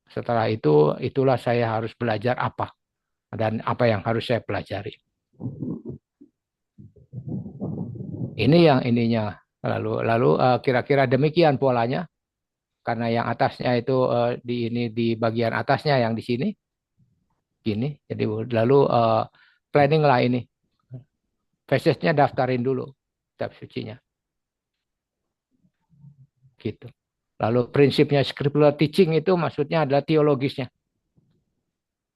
setelah itu itulah saya harus belajar apa dan apa yang harus saya pelajari. Ini yang ininya. Lalu kira-kira demikian polanya. Karena yang atasnya itu di ini di bagian atasnya yang di sini gini. Jadi lalu planning lah ini. Fesesnya daftarin dulu kitab sucinya. Gitu. Lalu prinsipnya scriptural teaching itu maksudnya adalah teologisnya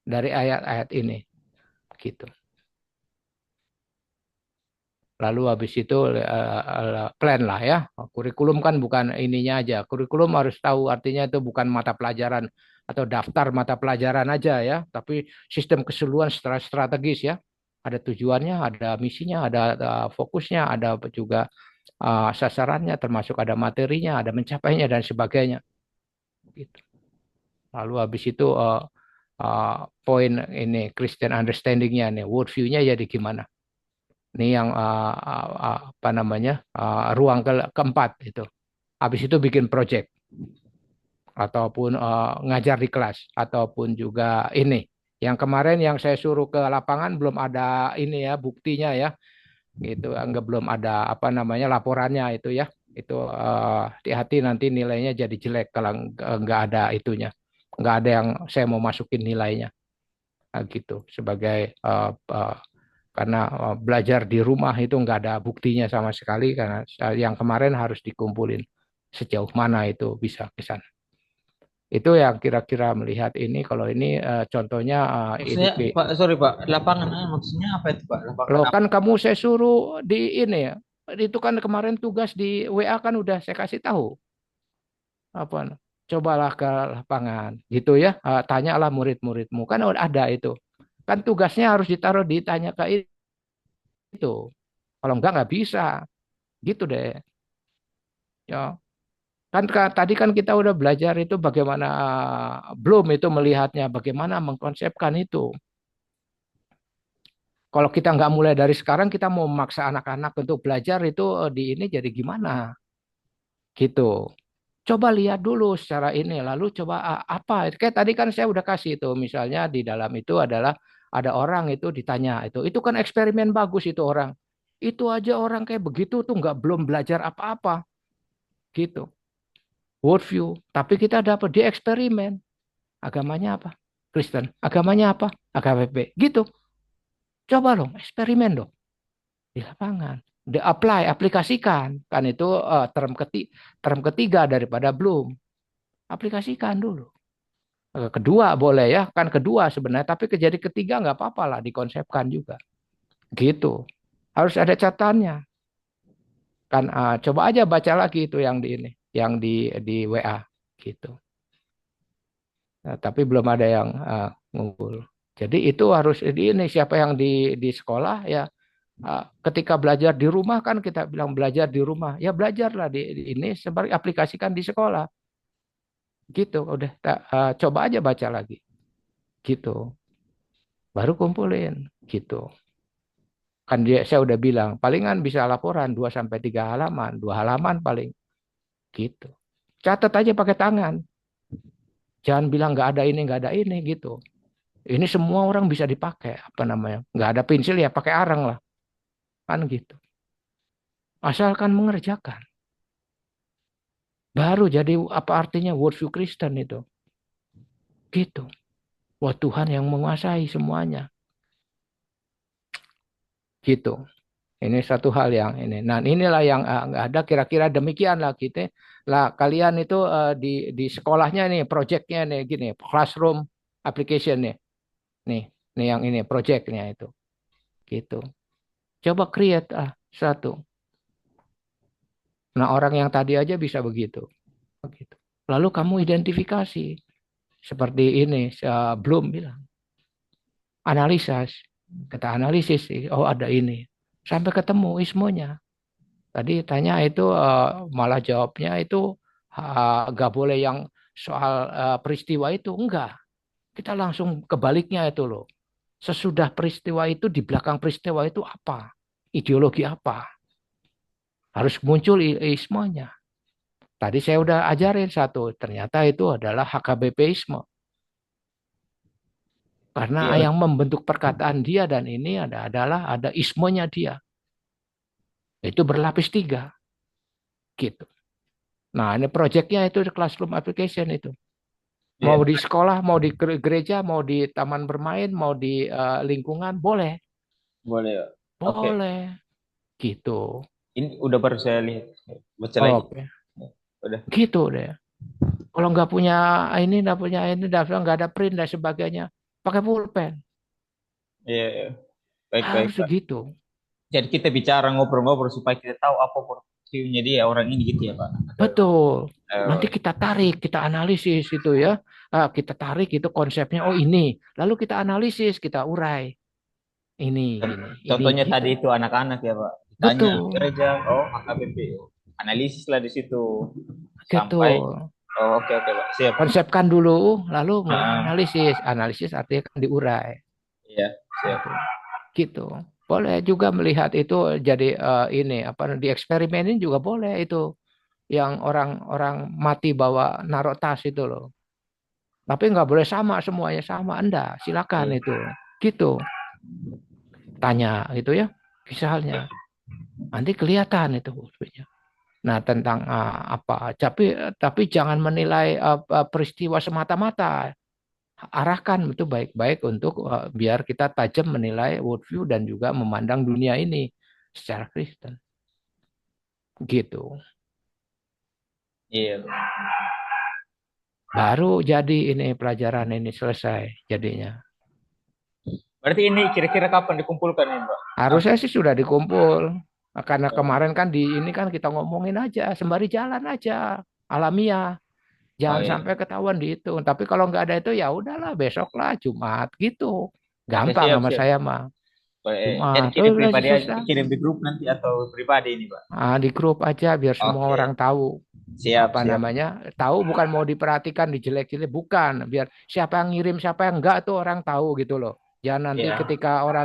dari ayat-ayat ini. Gitu. Lalu habis itu plan lah ya. Kurikulum kan bukan ininya aja. Kurikulum harus tahu artinya itu bukan mata pelajaran atau daftar mata pelajaran aja ya. Tapi sistem keseluruhan secara strategis ya. Ada tujuannya, ada misinya, ada fokusnya, ada juga sasarannya, termasuk ada materinya, ada mencapainya dan sebagainya. Gitu. Lalu habis itu poin ini Christian understanding-nya nih, worldview-nya jadi gimana? Ini yang apa namanya ruang keempat itu. Habis itu bikin project ataupun ngajar di kelas ataupun juga ini. Yang kemarin yang saya suruh ke lapangan belum ada ini ya buktinya ya. Gitu enggak belum ada apa namanya laporannya itu ya. Itu hati-hati nanti nilainya jadi jelek kalau enggak ada itunya. Enggak ada yang saya mau masukin nilainya. Nah, gitu sebagai karena belajar di rumah itu nggak ada buktinya sama sekali karena yang kemarin harus dikumpulin sejauh mana itu bisa ke sana. Itu yang kira-kira melihat ini. Kalau ini contohnya Maksudnya Pak, sorry Pak, lapangan maksudnya apa itu Pak? Lapangan Loh apa? kan kamu saya suruh di ini ya. Itu kan kemarin tugas di WA kan udah saya kasih tahu. Apa? Cobalah ke lapangan gitu ya. Tanyalah murid-muridmu. Kan udah ada itu. Kan tugasnya harus ditaruh ditanya ke itu. Kalau nggak bisa. Gitu deh. Ya. Tadi kan kita udah belajar itu bagaimana belum itu melihatnya, bagaimana mengkonsepkan itu. Kalau kita nggak mulai dari sekarang, kita mau memaksa anak-anak untuk belajar itu di ini jadi gimana? Gitu. Coba lihat dulu secara ini, lalu coba apa? Kayak tadi kan saya udah kasih itu, misalnya di dalam itu adalah ada orang itu ditanya itu kan eksperimen bagus itu orang. Itu aja orang kayak begitu tuh nggak belum belajar apa-apa gitu. Worldview, tapi kita dapat di eksperimen. Agamanya apa? Kristen. Agamanya apa? AKBP. Gitu. Coba dong, eksperimen dong di lapangan. Di apply, aplikasikan. Kan itu term ketiga daripada belum. Aplikasikan dulu. Kedua boleh ya, kan kedua sebenarnya, tapi jadi ketiga nggak apa-apa lah dikonsepkan juga. Gitu. Harus ada catatannya. Kan coba aja baca lagi itu yang di ini, yang di WA gitu. Nah, tapi belum ada yang ngumpul. Jadi itu harus di ini siapa yang di sekolah ya ketika belajar di rumah kan kita bilang belajar di rumah ya belajarlah di ini sebagai aplikasikan di sekolah gitu udah coba aja baca lagi gitu baru kumpulin gitu kan saya udah bilang palingan bisa laporan 2 sampai 3 halaman 2 halaman paling gitu catat aja pakai tangan jangan bilang nggak ada ini gitu ini semua orang bisa dipakai apa namanya nggak ada pensil ya pakai arang lah kan gitu asalkan mengerjakan baru jadi apa artinya worldview Kristen itu gitu wah Tuhan yang menguasai semuanya gitu ini satu hal yang ini nah inilah yang nggak ada kira-kira demikian lah kita lah kalian itu di sekolahnya nih projectnya nih gini classroom application nih nih yang ini projectnya itu gitu coba create satu nah orang yang tadi aja bisa begitu begitu lalu kamu identifikasi seperti ini belum bilang analisis kita analisis oh ada ini sampai ketemu ismonya tadi tanya itu malah jawabnya itu nggak boleh yang soal peristiwa itu enggak kita langsung kebaliknya itu loh sesudah peristiwa itu di belakang peristiwa itu apa ideologi apa harus muncul ismonya tadi saya udah ajarin satu ternyata itu adalah HKBPisme karena Iya, yang membentuk perkataan dia dan ini adalah ada ismonya dia itu berlapis tiga gitu. Nah ini proyeknya itu di classroom application itu. Mau iya. di sekolah, mau di gereja, mau di taman bermain, mau di lingkungan, boleh, Boleh. Oke. boleh gitu. Ini udah baru saya lihat. Baca lagi. Oke, Udah. gitu deh. Kalau nggak punya ini, nggak ada print dan sebagainya, pakai pulpen. Iya, iya. Baik, baik, Harus Pak. segitu. Jadi kita bicara ngobrol-ngobrol supaya kita tahu apa portfolionya dia orang ini gitu ya, Pak. Atau, Betul. Nanti eh, kita tarik, kita analisis itu ya. Kita tarik itu konsepnya. Oh ini. Lalu kita analisis, kita urai. Ini contohnya gitu. tadi itu anak-anak ya, Pak. Ditanya Betul, gereja, oh HKBP. Analisis lah di situ. gitu. Sampai, oh oke, oke, Pak. Siap. Konsepkan dulu, lalu mulai Ah, analisis. Analisis artinya kan diurai, iya, siap. gitu. Gitu. Boleh juga melihat itu jadi ini apa dieksperimenin juga boleh itu yang orang-orang mati bawa narok tas itu loh. Tapi nggak boleh sama semuanya sama. Anda silakan Iya. itu. Gitu. Tanya gitu ya. Misalnya nanti kelihatan itu buktinya. Nah, tentang apa? Tapi jangan menilai peristiwa semata-mata. Arahkan itu baik-baik untuk biar kita tajam menilai worldview dan juga memandang dunia ini secara Kristen. Gitu. Iya. baru jadi ini pelajaran ini selesai jadinya. Berarti ini kira-kira kapan dikumpulkan ini, Pak? Harusnya sih sudah dikumpul. Nah, karena kemarin kan di ini kan kita ngomongin aja, sembari jalan aja, alamiah. Oh Jangan iya. sampai ketahuan dihitung. Tapi kalau nggak ada itu ya udahlah besok lah Jumat gitu. Oke, Gampang siap, sama siap. saya mah. Jadi Jumat. Oh, kirim udah pribadi aja, susah. kirim di grup nanti atau pribadi ini, Pak. Di grup aja biar semua orang Oke, tahu siap, apa siap. namanya. Tahu bukan mau diperhatikan dijelek-jelek bukan. Biar siapa yang ngirim siapa yang enggak tuh orang tahu gitu loh. Jangan nanti Ya. ketika orang